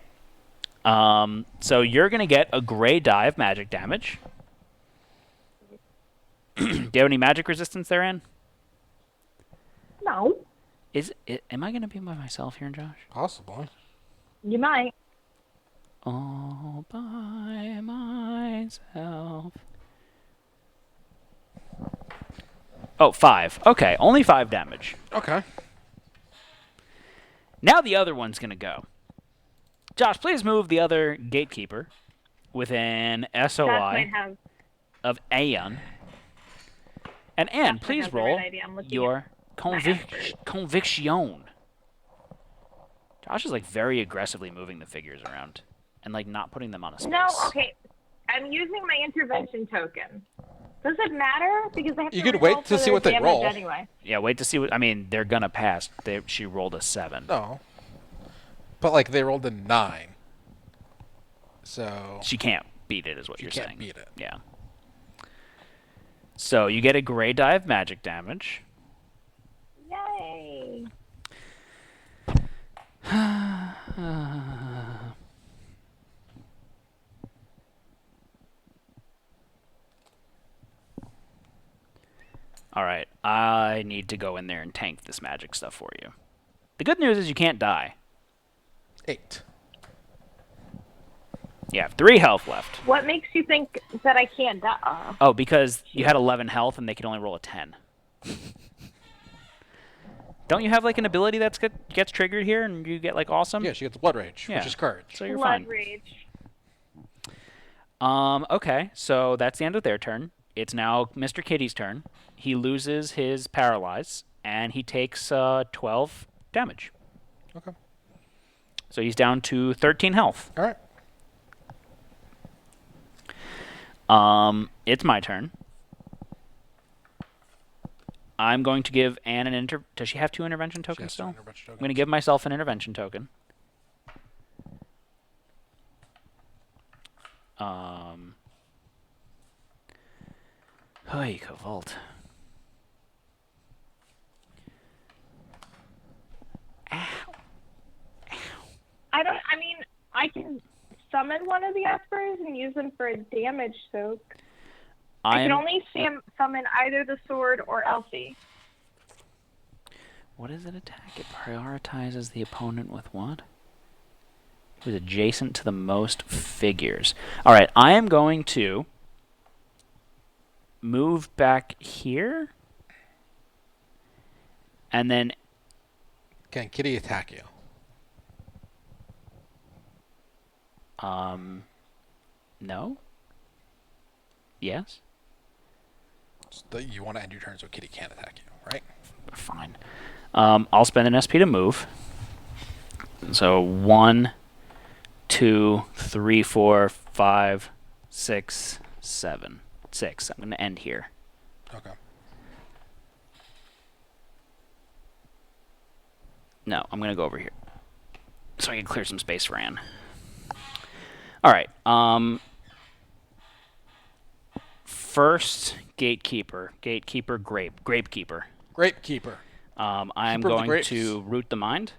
So you're going to get a gray die of magic damage. Do you have any magic resistance therein? No. Am I going to be by myself here, Josh? Possibly. You might. All by myself. Oh, 5. Okay, only 5 damage. Okay. Now the other one's going to go. Josh, please move the other gatekeeper within That SOI might have. of Aeon. And Anne, That might please have the roll right idea. I'm looking your my conviction. Josh is like very aggressively moving the figures around and like not putting them on a space. No, okay. I'm using my intervention token. Does it matter? Because I have You to could wait reroll to for see their what they damage roll. Anyway. Yeah, wait to see what. I mean, they're gonna pass. She rolled a 7. No. But like they rolled a 9. So She can't beat it, is what you're can't saying. beat it. Yeah. So you get a gray die of magic damage. Yay! All right, I need to go in there and tank this magic stuff for you. The good news is you can't die. 8. You have 3 health left. What makes you think that I can't die? Oh, because you had 11 health and they can only roll a 10. Don't you have like an ability that gets triggered here and you get like awesome? Yeah, she gets Blood Rage, Yeah. which is courage. So you're Blood fine. rage. Okay, so that's the end of their turn. It's now Mr. Kitty's turn. He loses his paralyze and he takes 12 damage. Okay. So he's down to 13 health. All right. It's my turn. I'm going to give Anne an Does she have 2 intervention tokens still? I'm going to give myself an intervention token. Hey, Vault. I can summon one of the Espers and use them for a damage soak. I can only summon either the sword or Elsie. What does it attack? It prioritizes the opponent with what? Who's adjacent to the most figures. All right, I am going to move back here. And then... Can Kitty attack you? No? Yes? So you want to end your turn so Kitty can't attack you, right? Fine. I'll spend an SP to move. So 1, 2, 3, 4, 5, 6, 7. 6. I'm going to end here. Okay. No, I'm going to go over here. So I can clear some space for Anne. All right. First, Gatekeeper. Gatekeeper, Grapekeeper. Grapekeeper. I am going to root the mind.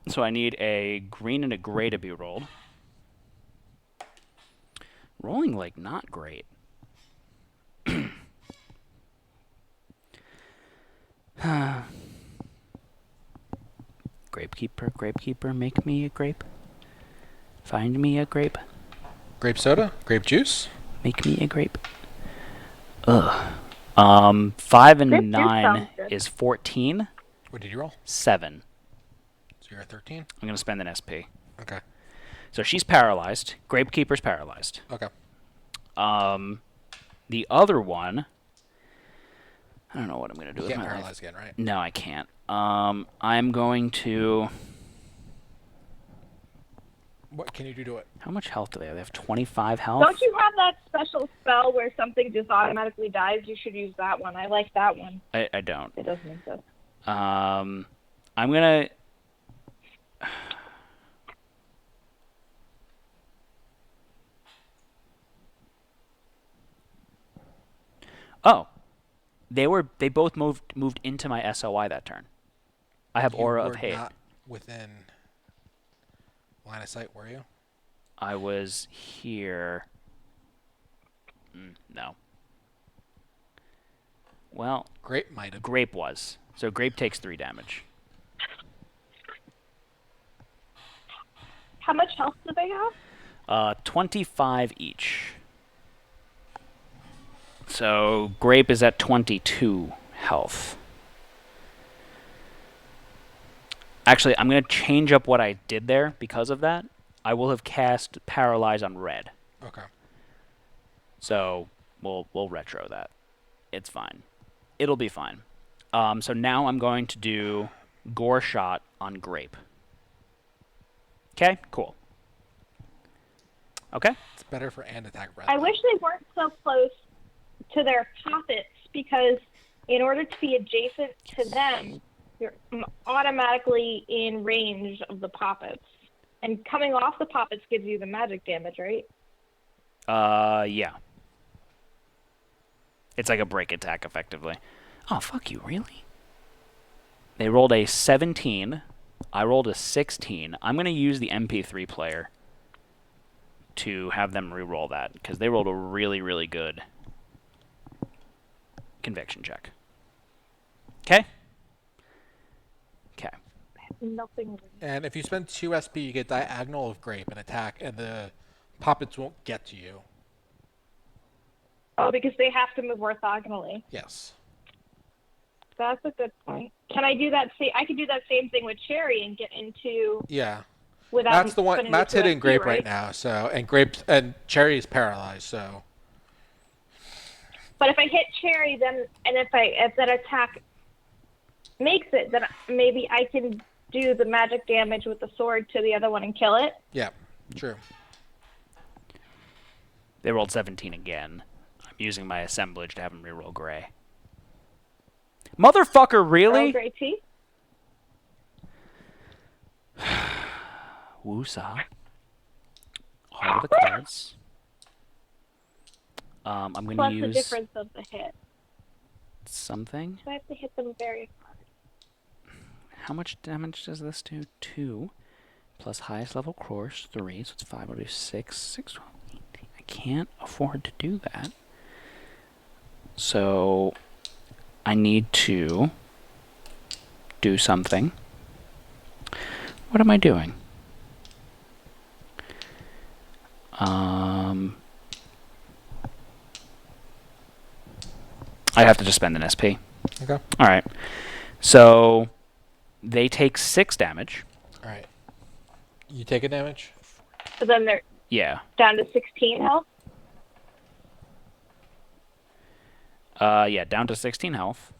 So I need a green and a gray to be rolled. Rolling, like, not great. Grapekeeper, make me a grape. Find me a grape. Grape soda? Grape juice? Make me a grape. Ugh. 5 and Grape juice 9 sounds good. is 14. What did you roll? 7. So you're at 13? I'm going to spend an SP. Okay. So she's paralyzed. Grapekeeper's paralyzed. Okay. The other one... I don't know what I'm going to do You with can't my paralyze life. again, right? No, I can't. I'm going to... What can you do to it? How much health do they have? They have 25 health? Don't you have that special spell where something just automatically dies? You should use that one. I like that one. I don't. It doesn't exist. I'm going to... Oh. They both moved into my SOI that turn. I have Aura of Hate. You were not within line of sight, were you? I was here. No. Well, Grape might have. Grape was. So Grape takes 3 damage. How much health do they have? 25 each. So Grape is at 22 health. Actually, I'm going to change up what I did there because of that. I will have cast Paralyze on Red. Okay. So we'll retro that. It's fine. It'll be fine. So now I'm going to do Gore Shot on Grape. Okay, cool. Okay. It's better for and attack red. I wish they weren't so close to their poppets, because in order to be adjacent to them, you're automatically in range of the poppets. And coming off the poppets gives you the magic damage, right? Yeah. It's like a break attack, effectively. Oh, fuck you, really? They rolled a 17. I rolled a 16. I'm going to use the MP3 player to have them re-roll that, because they rolled a really, really good conviction check. Okay? Okay. nothing. And if you spend 2 SP, you get Diagonal of Grape and attack, and the puppets won't get to you. Oh, because they have to move orthogonally. Yes. That's a good point. Can I do that? I could do that same thing with Cherry and get into. Yeah. Without Matt's the one. putting Matt's the hitting 2SP, Grape right now, so and Cherry is paralyzed, so. But if I hit Cherry, then if that attack makes it, then maybe I can do the magic damage with the sword to the other one and kill it. Yeah, true. They rolled 17 again. I'm using my assemblage to have them reroll gray. Motherfucker, really? Roll gray tea. Woosah. Heart of the cards. I'm going to Plus use the difference of the hit. something. So I have to hit them very hard. How much damage does this do? 2. Plus highest level course, 3. So it's 5. I'll do 6. 6, 12, 18. I can't afford to do that. So I need to do something. What am I doing? I have to just spend an SP. Okay. All right. So they take 6 damage. All right. You take a damage? So then they're Yeah. down to 16 health. Yeah, down to 16 health.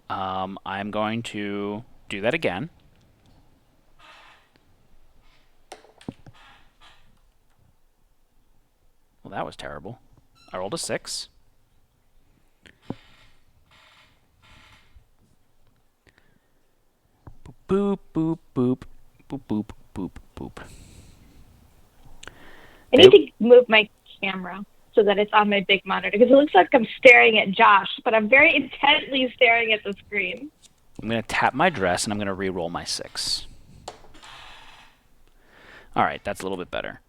I'm going to do that again. Well, that was terrible. I rolled a 6. Boop, boop, boop, boop, boop, boop, boop. I need to move my camera so that it's on my big monitor because it looks like I'm staring at Josh, but I'm very intently staring at the screen. I'm going to tap my dress, and I'm going to re-roll my 6. All right, that's a little bit better.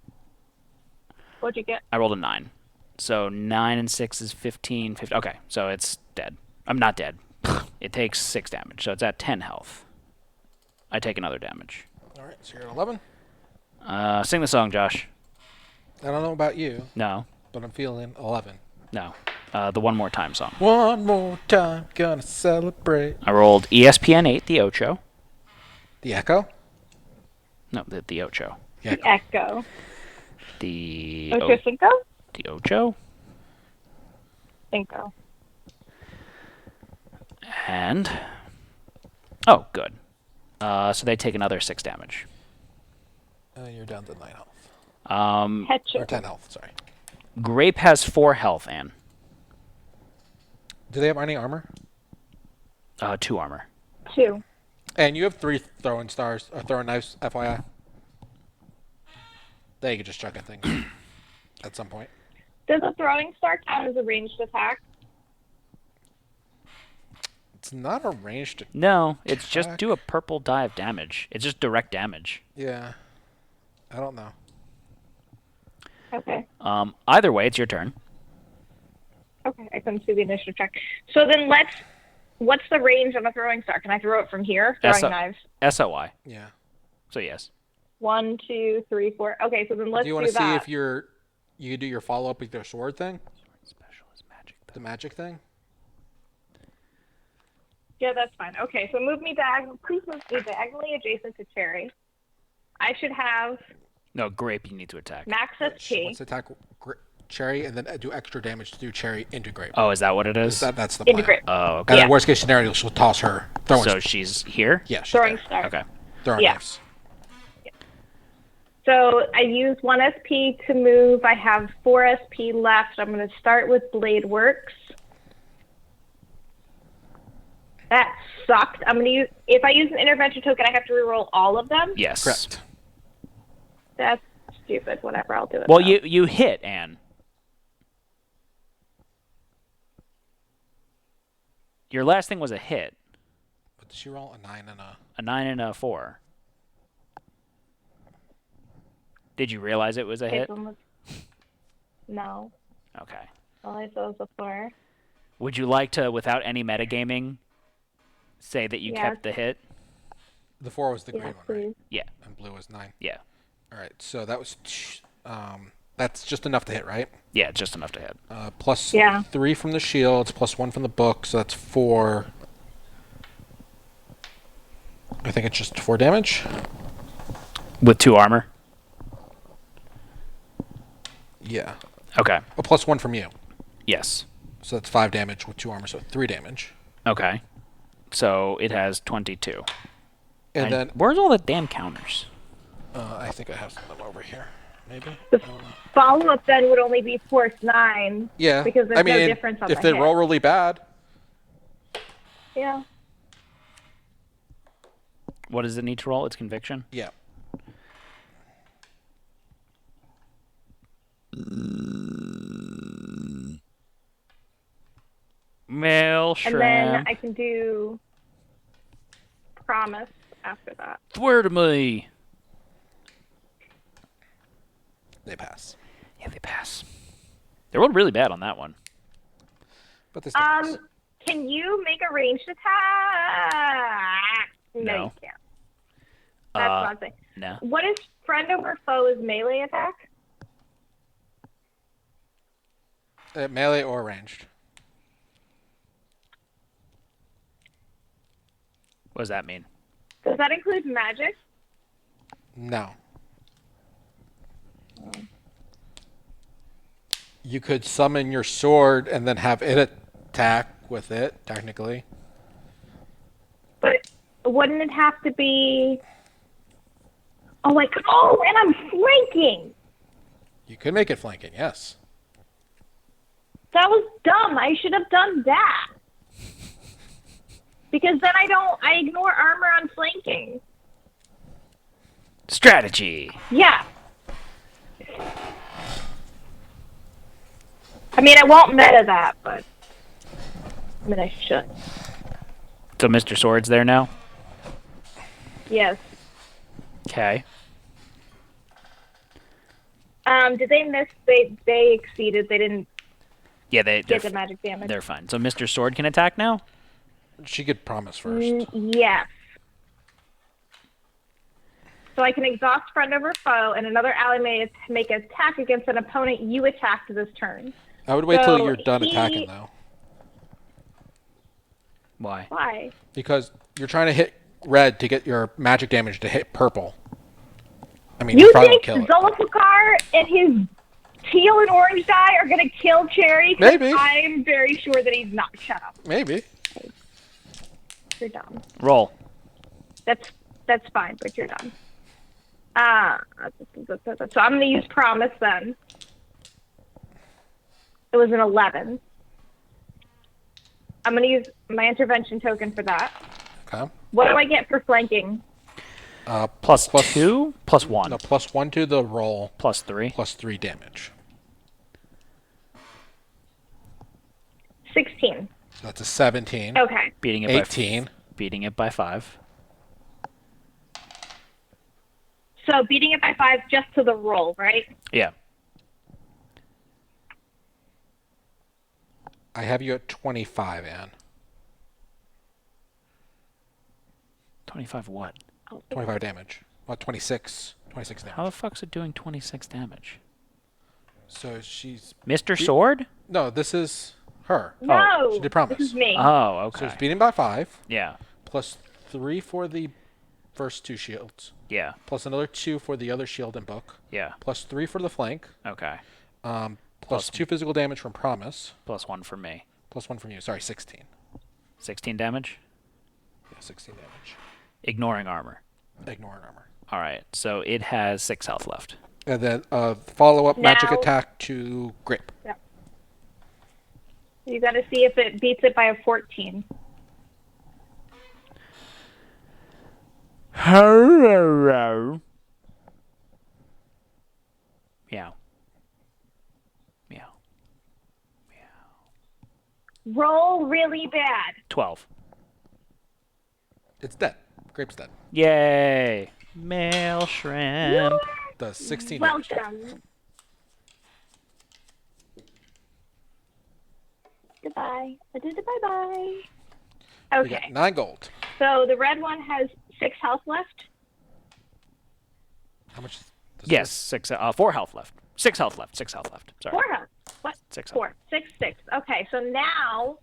What'd you get? I rolled a 9. So 9 and 6 is 15. Okay, so it's dead. I'm not dead. It takes 6 damage, so it's at 10 health. I take another damage. All right, so you're at 11. Sing the song, Josh. I don't know about you, No, but I'm feeling 11. no. The One More Time song. One more time, gonna celebrate. I rolled ESPN 8, the Ocho. The Echo? No, the Ocho. Yeah. The Echo. The Ocho Cinco? The Ocho. Cinco. And oh, good. So they take another 6 damage. You're down to 9 health. Headshot. Or 10 health, sorry. Grape has 4 health, Anne. Do they have any armor? 2 armor. 2. And you have 3 throwing stars, or throwing knives, FYI. There you can just chuck at things at some point. Does a throwing star count as a ranged attack? It's not a ranged. No, it's just Attack. do a purple die of damage. It's just direct damage. Yeah. I don't know. Okay. Either way, it's your turn. Okay, I couldn't see the initiative check. So then what's the range on a throwing star? Can I throw it from here? Throwing knives. SOI. Yeah. So yes. 1, 2, 3, 4. Okay, so then let's Do do you want to see that. if you do your follow up with your sword thing? Special is magic. The magic thing? Yeah, that's fine. Okay, so please move me diagonally adjacent to Cherry. I should have No, Grape you need to attack. max SP. Let's attack Cherry and then do extra damage to do Cherry into Grape. Oh, is that what it is? That's the plan. Into Grape. Oh, okay. And Yeah. then worst case scenario, she'll toss her throwing. So she's here? Yeah, she's Throwing there. star. Okay. Throwing Yeah. knives. So I use 1 SP to move. I have 4 SP left. I'm going to start with Blade Works. That sucked. I'm going to use. If I use an intervention token, I have to reroll all of them. Yes. Correct. That's stupid. Whatever. I'll do it. Well, though. you hit, Anne. Your last thing was a hit. But did she roll a 9 and A 9 and a 4. Did you realize it was a hit? No. Okay. All I saw was a 4. Would you like to, without any metagaming, say that you Yes. kept the hit? The 4 was the green Yes, one, right? please. Yeah. And blue was 9. Yeah. All right, so that was that's just enough to hit, right? Yeah, just enough to hit. Plus Yeah. 3 from the shields, plus 1 from the book, so that's 4. I think it's just 4 damage. With 2 armor? Yeah. Okay. Oh, plus 1 from you. Yes. So that's 5 damage with 2 armor, so 3 damage. Okay. So it has 22. And then where's all the damn counters? I think I have some of them over here. Maybe. The follow-up then would only be force 9. Yeah. Because there's I mean, no difference on if the they hit. roll really bad, Yeah. What does it need to roll? It's conviction? yeah. Male And then shrimp. I can do promise after that. Swear to me. They pass. Yeah, they pass. They rolled really bad on that one. But this does. Can you make a ranged attack? No, No. you can't. That's nothing. No. What is friend over foe is melee attack? Melee or ranged. What does that mean? Does that include magic? No. You could summon your sword and then have it attack with it, technically. But wouldn't it have to be... Oh, like, oh, and I'm flanking! You could make it flanking, yes. That was dumb. I should have done that. Because then I ignore armor on flanking. Strategy. Yeah. I mean, I won't meta that, but... I mean, I should. So Mr. Sword's there now? Yes. Okay. Did they miss? They exceeded. They didn't Yeah, they're get the magic damage. they're fine. So Mr. Sword can attack now? She could promise first. Yes. So I can exhaust friend over foe, and another ally may make an attack against an opponent you attacked this turn. I would wait till So you're done he- attacking, though. Why? Why? Because you're trying to hit red to get your magic damage to hit purple. I mean, You probably think will kill it. Zolafukar and his teal and orange die are going to kill Cherry? 'Cause Maybe. I'm very sure that he's not. Shut up. Maybe. You're dumb. Roll. That's fine, but you're done. So I'm going to use promise then. It was an 11. I'm going to use my intervention token for that. Okay. What do I get for flanking? Plus 2? Plus 1. No, plus 1 to the roll, Plus 3. plus 3 damage. 16. So that's a 17. Okay. Beating it 18. Beating it by 5. So beating it by 5 just to the roll, right? Yeah. I have you at 25, Anne. 25 what? 25 damage. Well, 26. 26 damage. How the fuck's it doing 26 damage? So she's... Mr. Sword? No, this is her. No. she did promise. This is me. Oh, So okay. it's beating by 5, Yeah. plus 3 for the first 2 shields, Yeah. plus another 2 for the other shield and book, Yeah. plus 3 for the flank, Okay. plus Plus- 2 physical damage from promise, Plus 1 for me. plus 1 from you. Sorry, 16. 16 damage? Yeah, 16 damage. Ignoring armor. Ignoring armor. All right. So it has 6 health left. And then follow-up magic Now- attack to grip. You got to see if it beats it by a 14. Meow. Meow. Roll really bad. 12. It's dead. Grape's dead. Yay. Male shrimp. Does 16 damage. Welcome. Goodbye. I did it bye-bye. We Okay. got 9 gold. So the red one has 6 health left? How much? Yes, 4 health left. 6 health left. 6 health left. Sorry. 4 health. What? 6 health. 4. 6, 6. Okay, so now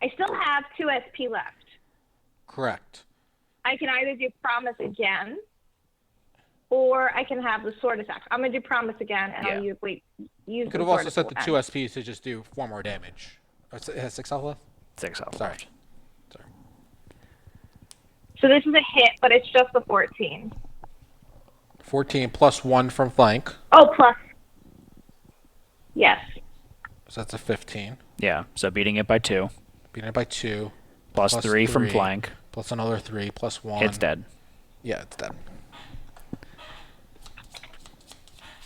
I still have 2 SP left. Correct. I can either do promise again, or I can have the sword attack. I'm gonna do promise again, and I'll use You could the have also sword set the at 2 end. SPs to just do 4 more damage. It has 6 health left? 6 health Sorry. left. Sorry. So this is a hit, but it's just the 14. 14 plus 1 from flank. Oh, plus. Yes. So that's a 15. Yeah, so beating it by 2. Beating it by 2. Plus 3 from flank. Plus another 3. Plus 1. It's dead. Yeah, it's dead.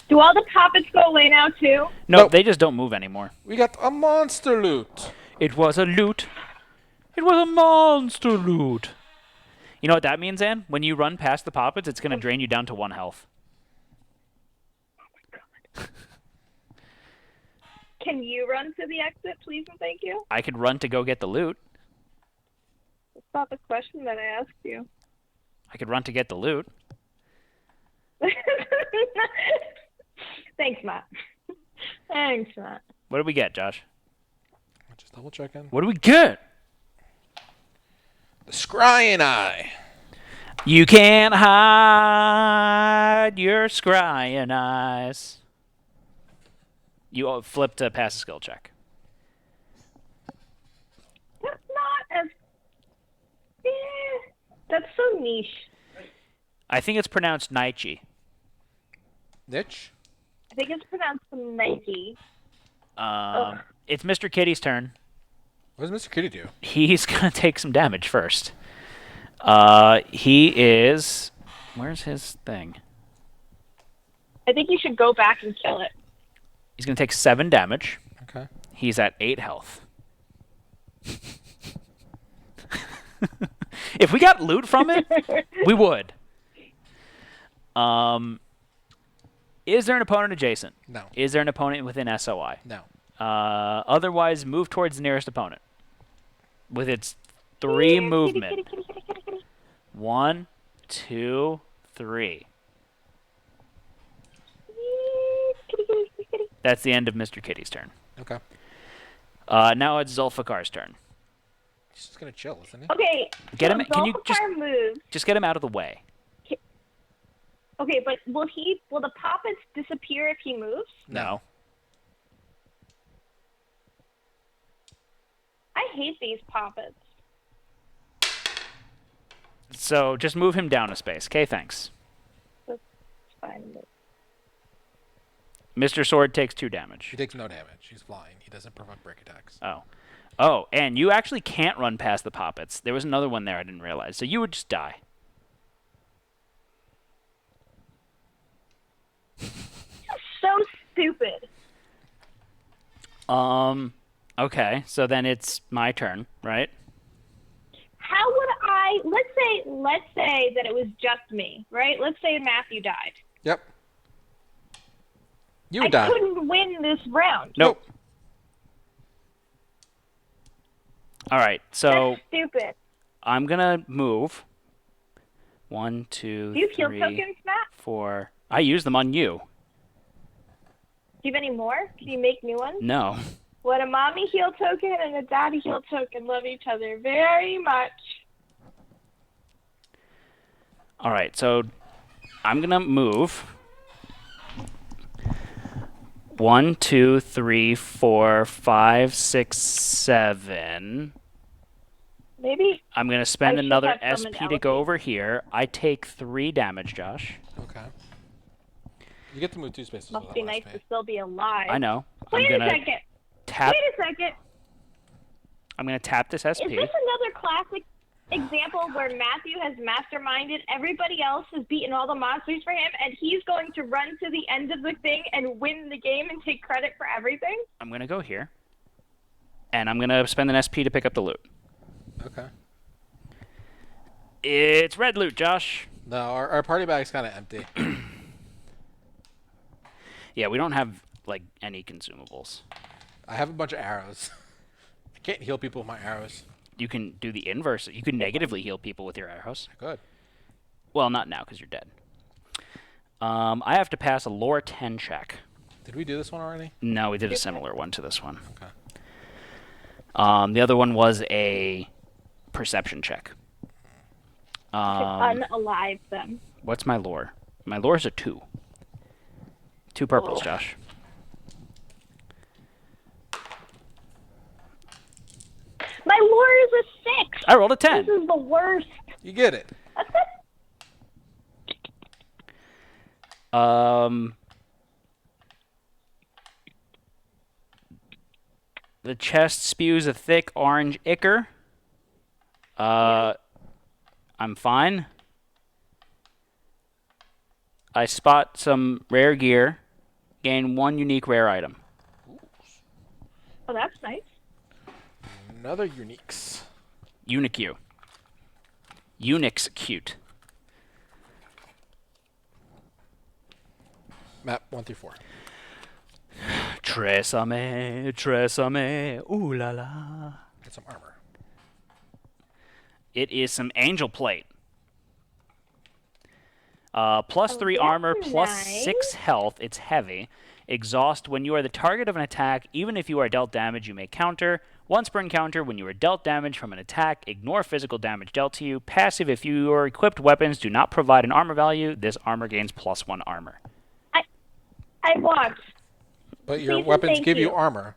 Do all the puppets go away now, too? No, Nope. they just don't move anymore. We got a monster loot. It was a loot. It was a monster loot. You know what that means, Ann? When you run past the poppets, it's going to drain you down to 1 health. Can you run to the exit, please and thank you? I could run to go get the loot. That's not the question that I asked you. I could run to get the loot. Thanks, Matt. Thanks, Matt. What did we get, Josh? Just double checking. What do we get? The Scrying Eye. You can't hide your scrying eyes. You flip to pass a skill check. That's not as... That's so niche. I think it's pronounced Naichi. Niche? I think it's pronounced Nike. It's Mr. Kitty's turn. What does Mr. Kitty do? He's going to take some damage first. He is... Where's his thing? I think you should go back and kill it. He's going to take 7 damage. Okay. He's at 8 health. If we got loot from it, we would. Is there an opponent adjacent? No. Is there an opponent within SOI? No. Otherwise, move towards the nearest opponent. With its 3 movement. 1, 2, 3. That's the end of Mr. Kitty's turn. Okay. Now it's Zulfikar's turn. He's just gonna chill, isn't he? Okay. Get so him. Can you Zulfikar just get him out of the way? Okay, but will the poppets disappear if he moves? No. I hate these poppets. So just move him down a space. Okay, thanks. That's fine. Mr. Sword takes 2 damage. He takes no damage. He's flying. He doesn't provoke break attacks. Oh, and you actually can't run past the poppets. There was another one there I didn't realize. So you would just die. So stupid. Okay, so then it's my turn, right? How would I? Let's say that it was just me, right? Let's say Matthew died. Yep. You I would die. couldn't win this round. Nope. All right, so That's stupid. I'm gonna move. 1, 2, Do you heal 3, tokens, Matt? 4. I use them on you. Do you have any more? Can you make new ones? No. What a mommy heal token and a daddy heal token love each other very much. All right, so I'm gonna move. 1, 2, 3, 4, 5, 6, 7. Maybe I'm gonna I spend should another have someone SP to go over here. I take 3 damage, Josh. Okay. You get to move 2 spaces. must without be one nice SP. to still be alive. I know. Wait I'm a gonna second. tap. Wait a second. I'm gonna tap this SP. Is this another classic example where Matthew has masterminded, everybody else has beaten all the monsters for him, and he's going to run to the end of the thing and win the game and take credit for everything? I'm gonna go here, and I'm gonna spend an SP to pick up the loot. Okay. It's red loot, Josh. No, our party bag's kind of empty. Yeah, we don't have like any consumables. I have a bunch of arrows. I can't heal people with my arrows. You can do the inverse. You can negatively heal people with your arrows. Good. Well, not now because you're dead. I have to pass a lore 10 check. Did we do this one already? No, we did a similar one to this one. Okay. The other one was a perception check. Unalive them. What's my lore? My lore is a 2. 2 purples, Josh. My lore is a 6. I rolled a 10. This is the worst. You get it. The chest spews a thick orange ichor. I'm fine. I spot some rare gear. Gain 1 unique rare item. Oh, that's nice. Another uniques. Unique. Unix cute. Map 1 through 4. Trésame, ooh la la. Get some armor. It is some angel plate. Plus 3 armor, plus nice. 6 health. It's heavy. Exhaust. When you are the target of an attack, even if you are dealt damage, you may counter. Once per encounter, when you are dealt damage from an attack, ignore physical damage dealt to you. Passive. If your equipped weapons do not provide an armor value, this armor gains plus 1 armor. I watched. But your Please, weapons thank give you you. armor.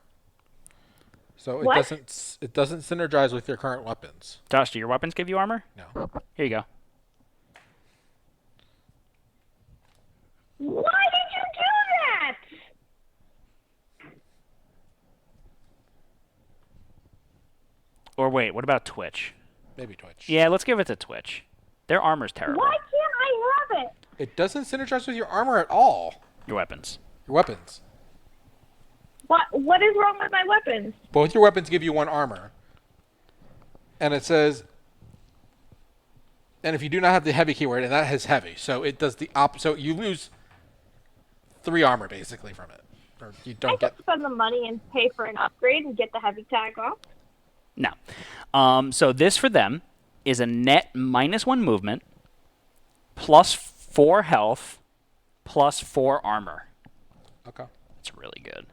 So What? it doesn't synergize with your current weapons. Josh, do your weapons give you armor? No. Here you go. Why did you do that? Or wait, what about Twitch? Maybe Twitch. Yeah, let's give it to Twitch. Their armor's terrible. Why can't I have it? It doesn't synergize with your armor at all. Your weapons. Your weapons. What is wrong with my weapons? Both your weapons give you 1 armor. And it says, and if you do not have the heavy keyword, and that has heavy, so it does the so you lose 3 armor basically from it. Or you I don't could get. spend the money and pay for an upgrade and get the heavy tag off. No. So this for them is a net -1 movement, plus 4 health, plus 4 armor. Okay. It's really good.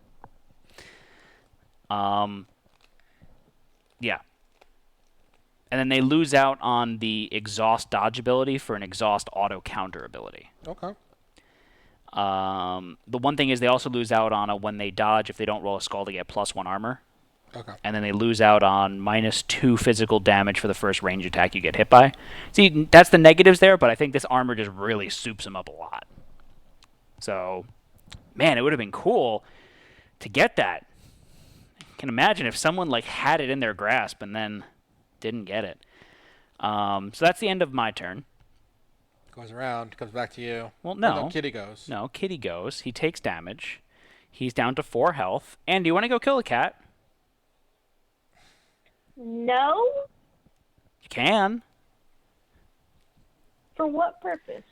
Yeah. And then they lose out on the exhaust dodge ability for an exhaust auto counter ability. Okay. The one thing is they also lose out on a when they dodge, if they don't roll a skull, they get plus 1 armor. Okay. And then they lose out on -2 physical damage for the first range attack you get hit by. See, that's the negatives there, but I think this armor just really soups them up a lot. So, man, it would have been cool to get that. I can imagine if someone like had it in their grasp and then didn't get it. So that's the end of my turn. Goes around, comes back to you. Well, Oh, no. Kitty goes. No, Kitty goes. He takes damage. He's down to 4 health. And do you want to go kill a cat? No? You can. For what purpose?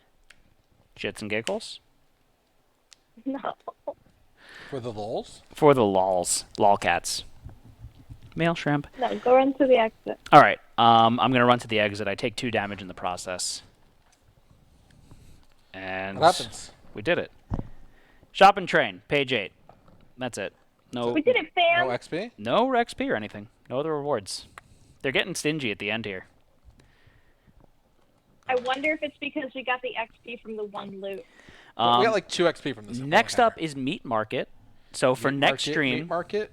Shits and giggles. No. For the lols? For the lols. Lolcats. Male shrimp. No, go run to the exit. All right. I'm going to run to the exit. I take 2 damage in the process. And What happens? we did it. Shop and train. Page 8. That's it. No, We did it, fam. No XP? no XP or anything. No other rewards. They're getting stingy at the end here. I wonder if it's because we got the XP from the one loot. We got like 2 XP from this. Next up is Meat Market. So for next stream... Meat market?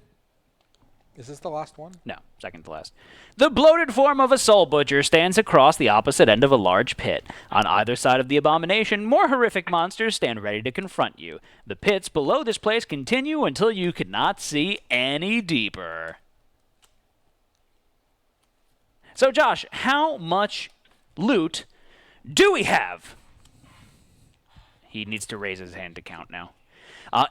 Is this the last one? No, second to last. The bloated form of a soul butcher stands across the opposite end of a large pit. On either side of the abomination, more horrific monsters stand ready to confront you. The pits below this place continue until you cannot see any deeper. So, Josh, how much loot do we have? He needs to raise his hand to count now.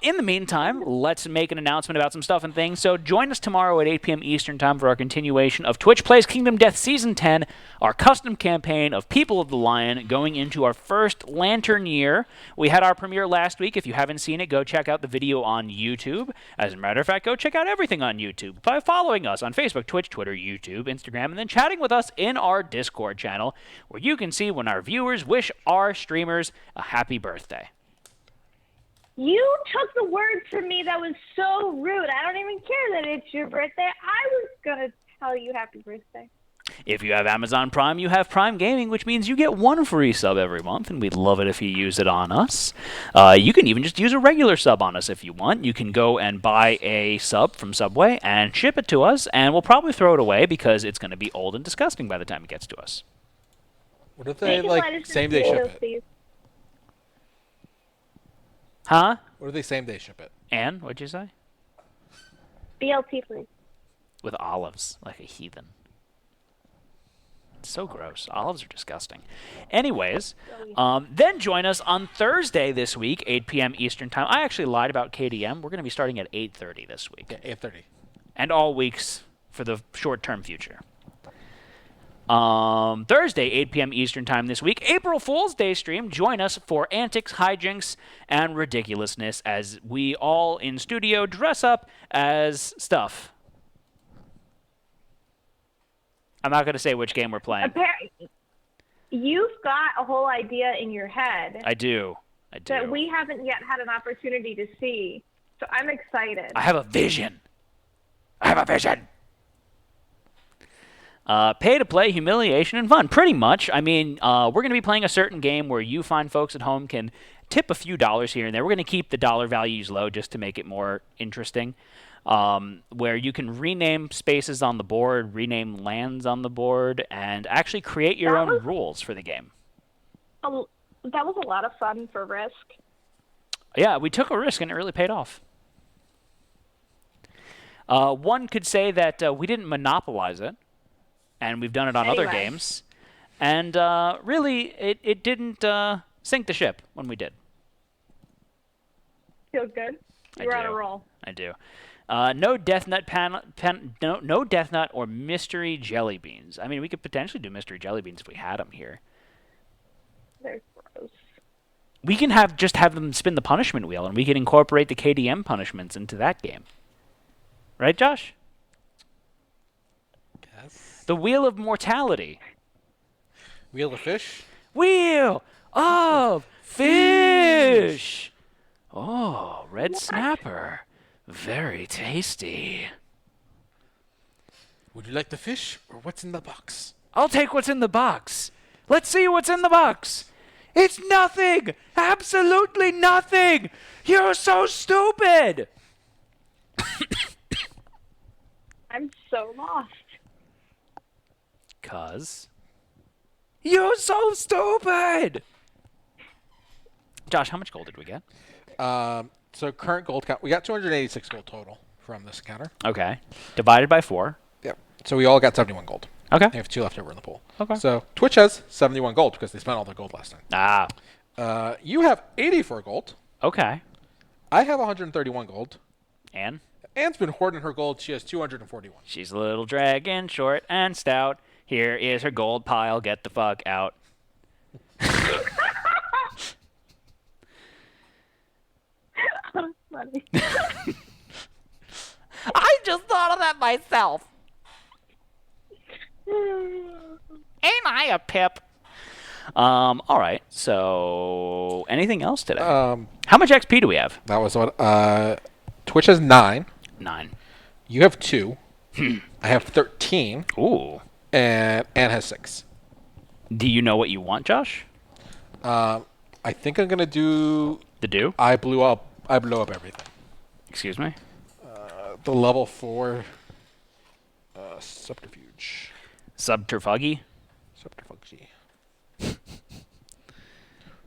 In the meantime, let's make an announcement about some stuff and things. So join us tomorrow at 8 p.m. Eastern Time for our continuation of Twitch Plays Kingdom Death Season 10, our custom campaign of People of the Lion going into our first Lantern year. We had our premiere last week. If you haven't seen it, go check out the video on YouTube. As a matter of fact, go check out everything on YouTube by following us on Facebook, Twitch, Twitter, YouTube, Instagram, and then chatting with us in our Discord channel, where you can see when our viewers wish our streamers a happy birthday. You took the words from me. That was so rude. I don't even care that it's your birthday. I was going to tell you happy birthday. If you have Amazon Prime, you have Prime Gaming, which means you get one free sub every month, and we'd love it if you use it on us. You can even just use a regular sub on us if you want. You can go and buy a sub from Subway and ship it to us, and we'll probably throw it away because it's going to be old and disgusting by the time it gets to us. What if they, like, same-day ship it? Huh? What if they same-day ship it? Ann, what'd you say? BLT, please. With olives, like a heathen. It's so gross. Olives are disgusting. Anyways, then join us on Thursday this week, 8 p.m. Eastern Time. I actually lied about KDM. We're going to be starting at 8:30 this week. Yeah, 8:30. And all weeks for the short-term future. Thursday, 8 p.m. Eastern Time this week, April Fool's Day stream. Join us for antics, hijinks, and ridiculousness as we all in studio dress up as stuff. I'm not going to say which game we're playing. You've got a whole idea in your head. I do. That we haven't yet had an opportunity to see. So I'm excited. I have a vision. Pay to play, humiliation, and fun. Pretty much. I mean, we're going to be playing a certain game where you fine folks at home can tip a few dollars here and there. We're going to keep the dollar values low just to make it more interesting. Where you can rename spaces on the board, rename lands on the board, and actually create your own rules for the game. That was a lot of fun for Risk. Yeah, we took a risk and it really paid off. One could say that we didn't monopolize it. And we've done it on other games. And really, it didn't sink the ship when we did. Feels good? You're on a roll. I do. No Death Nut no Death Nut or Mystery Jelly Beans. I mean, we could potentially do Mystery Jelly Beans if we had them here. They're gross. We can just have them spin the punishment wheel, and we can incorporate the KDM punishments into that game. Right, Josh? The Wheel of Mortality. Wheel of Fish? Wheel of Fish! Oh, red snapper. Very tasty. Would you like the fish or what's in the box? I'll take what's in the box. Let's see what's in the box. It's nothing! Absolutely nothing! You're so stupid! I'm so lost. 'Cause you're so stupid! Josh, how much gold did we get? So current gold count, we got 286 gold total from this encounter. Okay. Divided by 4. Yep. So we all got 71 gold. Okay. We have 2 left over in the pool. Okay. So Twitch has 71 gold because they spent all their gold last time. Ah. You have 84 gold. Okay. I have 131 gold. And? Anne's been hoarding her gold. She has 241. She's a little dragon, short and stout. Here is her gold pile. Get the fuck out. Funny. I just thought of that myself. Ain't I a pip? All right. So, anything else today? How much XP do we have? That was what. Twitch has 9. 9. You have 2. I have 13. Ooh. And Anne has 6. Do you know what you want, Josh? I think I'm gonna do. The do? I blew up everything. Excuse me? The level 4 subterfuge. Subterfuge? Subterfuge.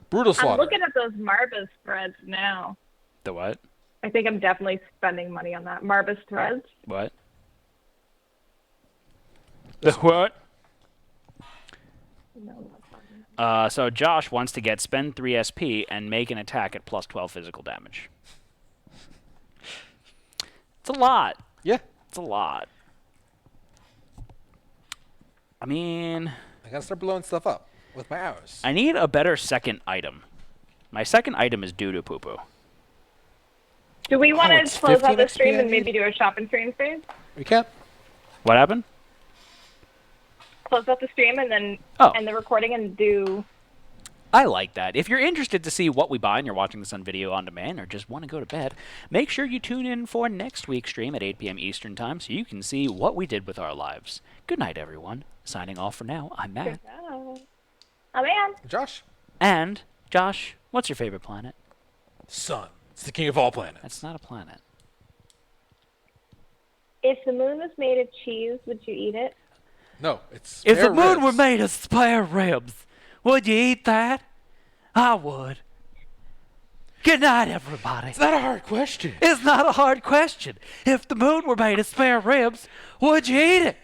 Brutal slaughter. I'm looking at those Marbus threads now. The what? I think I'm definitely spending money on that. Marbus threads. What? The what? No, So Josh wants to get spend 3 SP and make an attack at plus 12 physical damage. It's a lot. Yeah. It's a lot. I mean, I gotta start blowing stuff up with my arrows. I need a better second item. My second item is doo-doo poo-poo. Do we want it's to close out 15 the stream XP I and maybe do a shop and stream phase? We can. What happened? Close out the stream and then end the recording and do... I like that. If you're interested to see what we buy and you're watching this on video on demand or just want to go to bed, make sure you tune in for next week's stream at 8 p.m. Eastern Time so you can see what we did with our lives. Good night, everyone. Signing off for now, I'm Matt. I'm Ann. Josh? And, Josh, what's your favorite planet? Sun. It's the king of all planets. That's not a planet. If the moon was made of cheese, would you eat it? No, it's If the spare moon ribs. were made of spare ribs, would you eat that? I would. Good night, everybody. It's not a hard question. It's not a hard question. If the moon were made of spare ribs, would you eat it?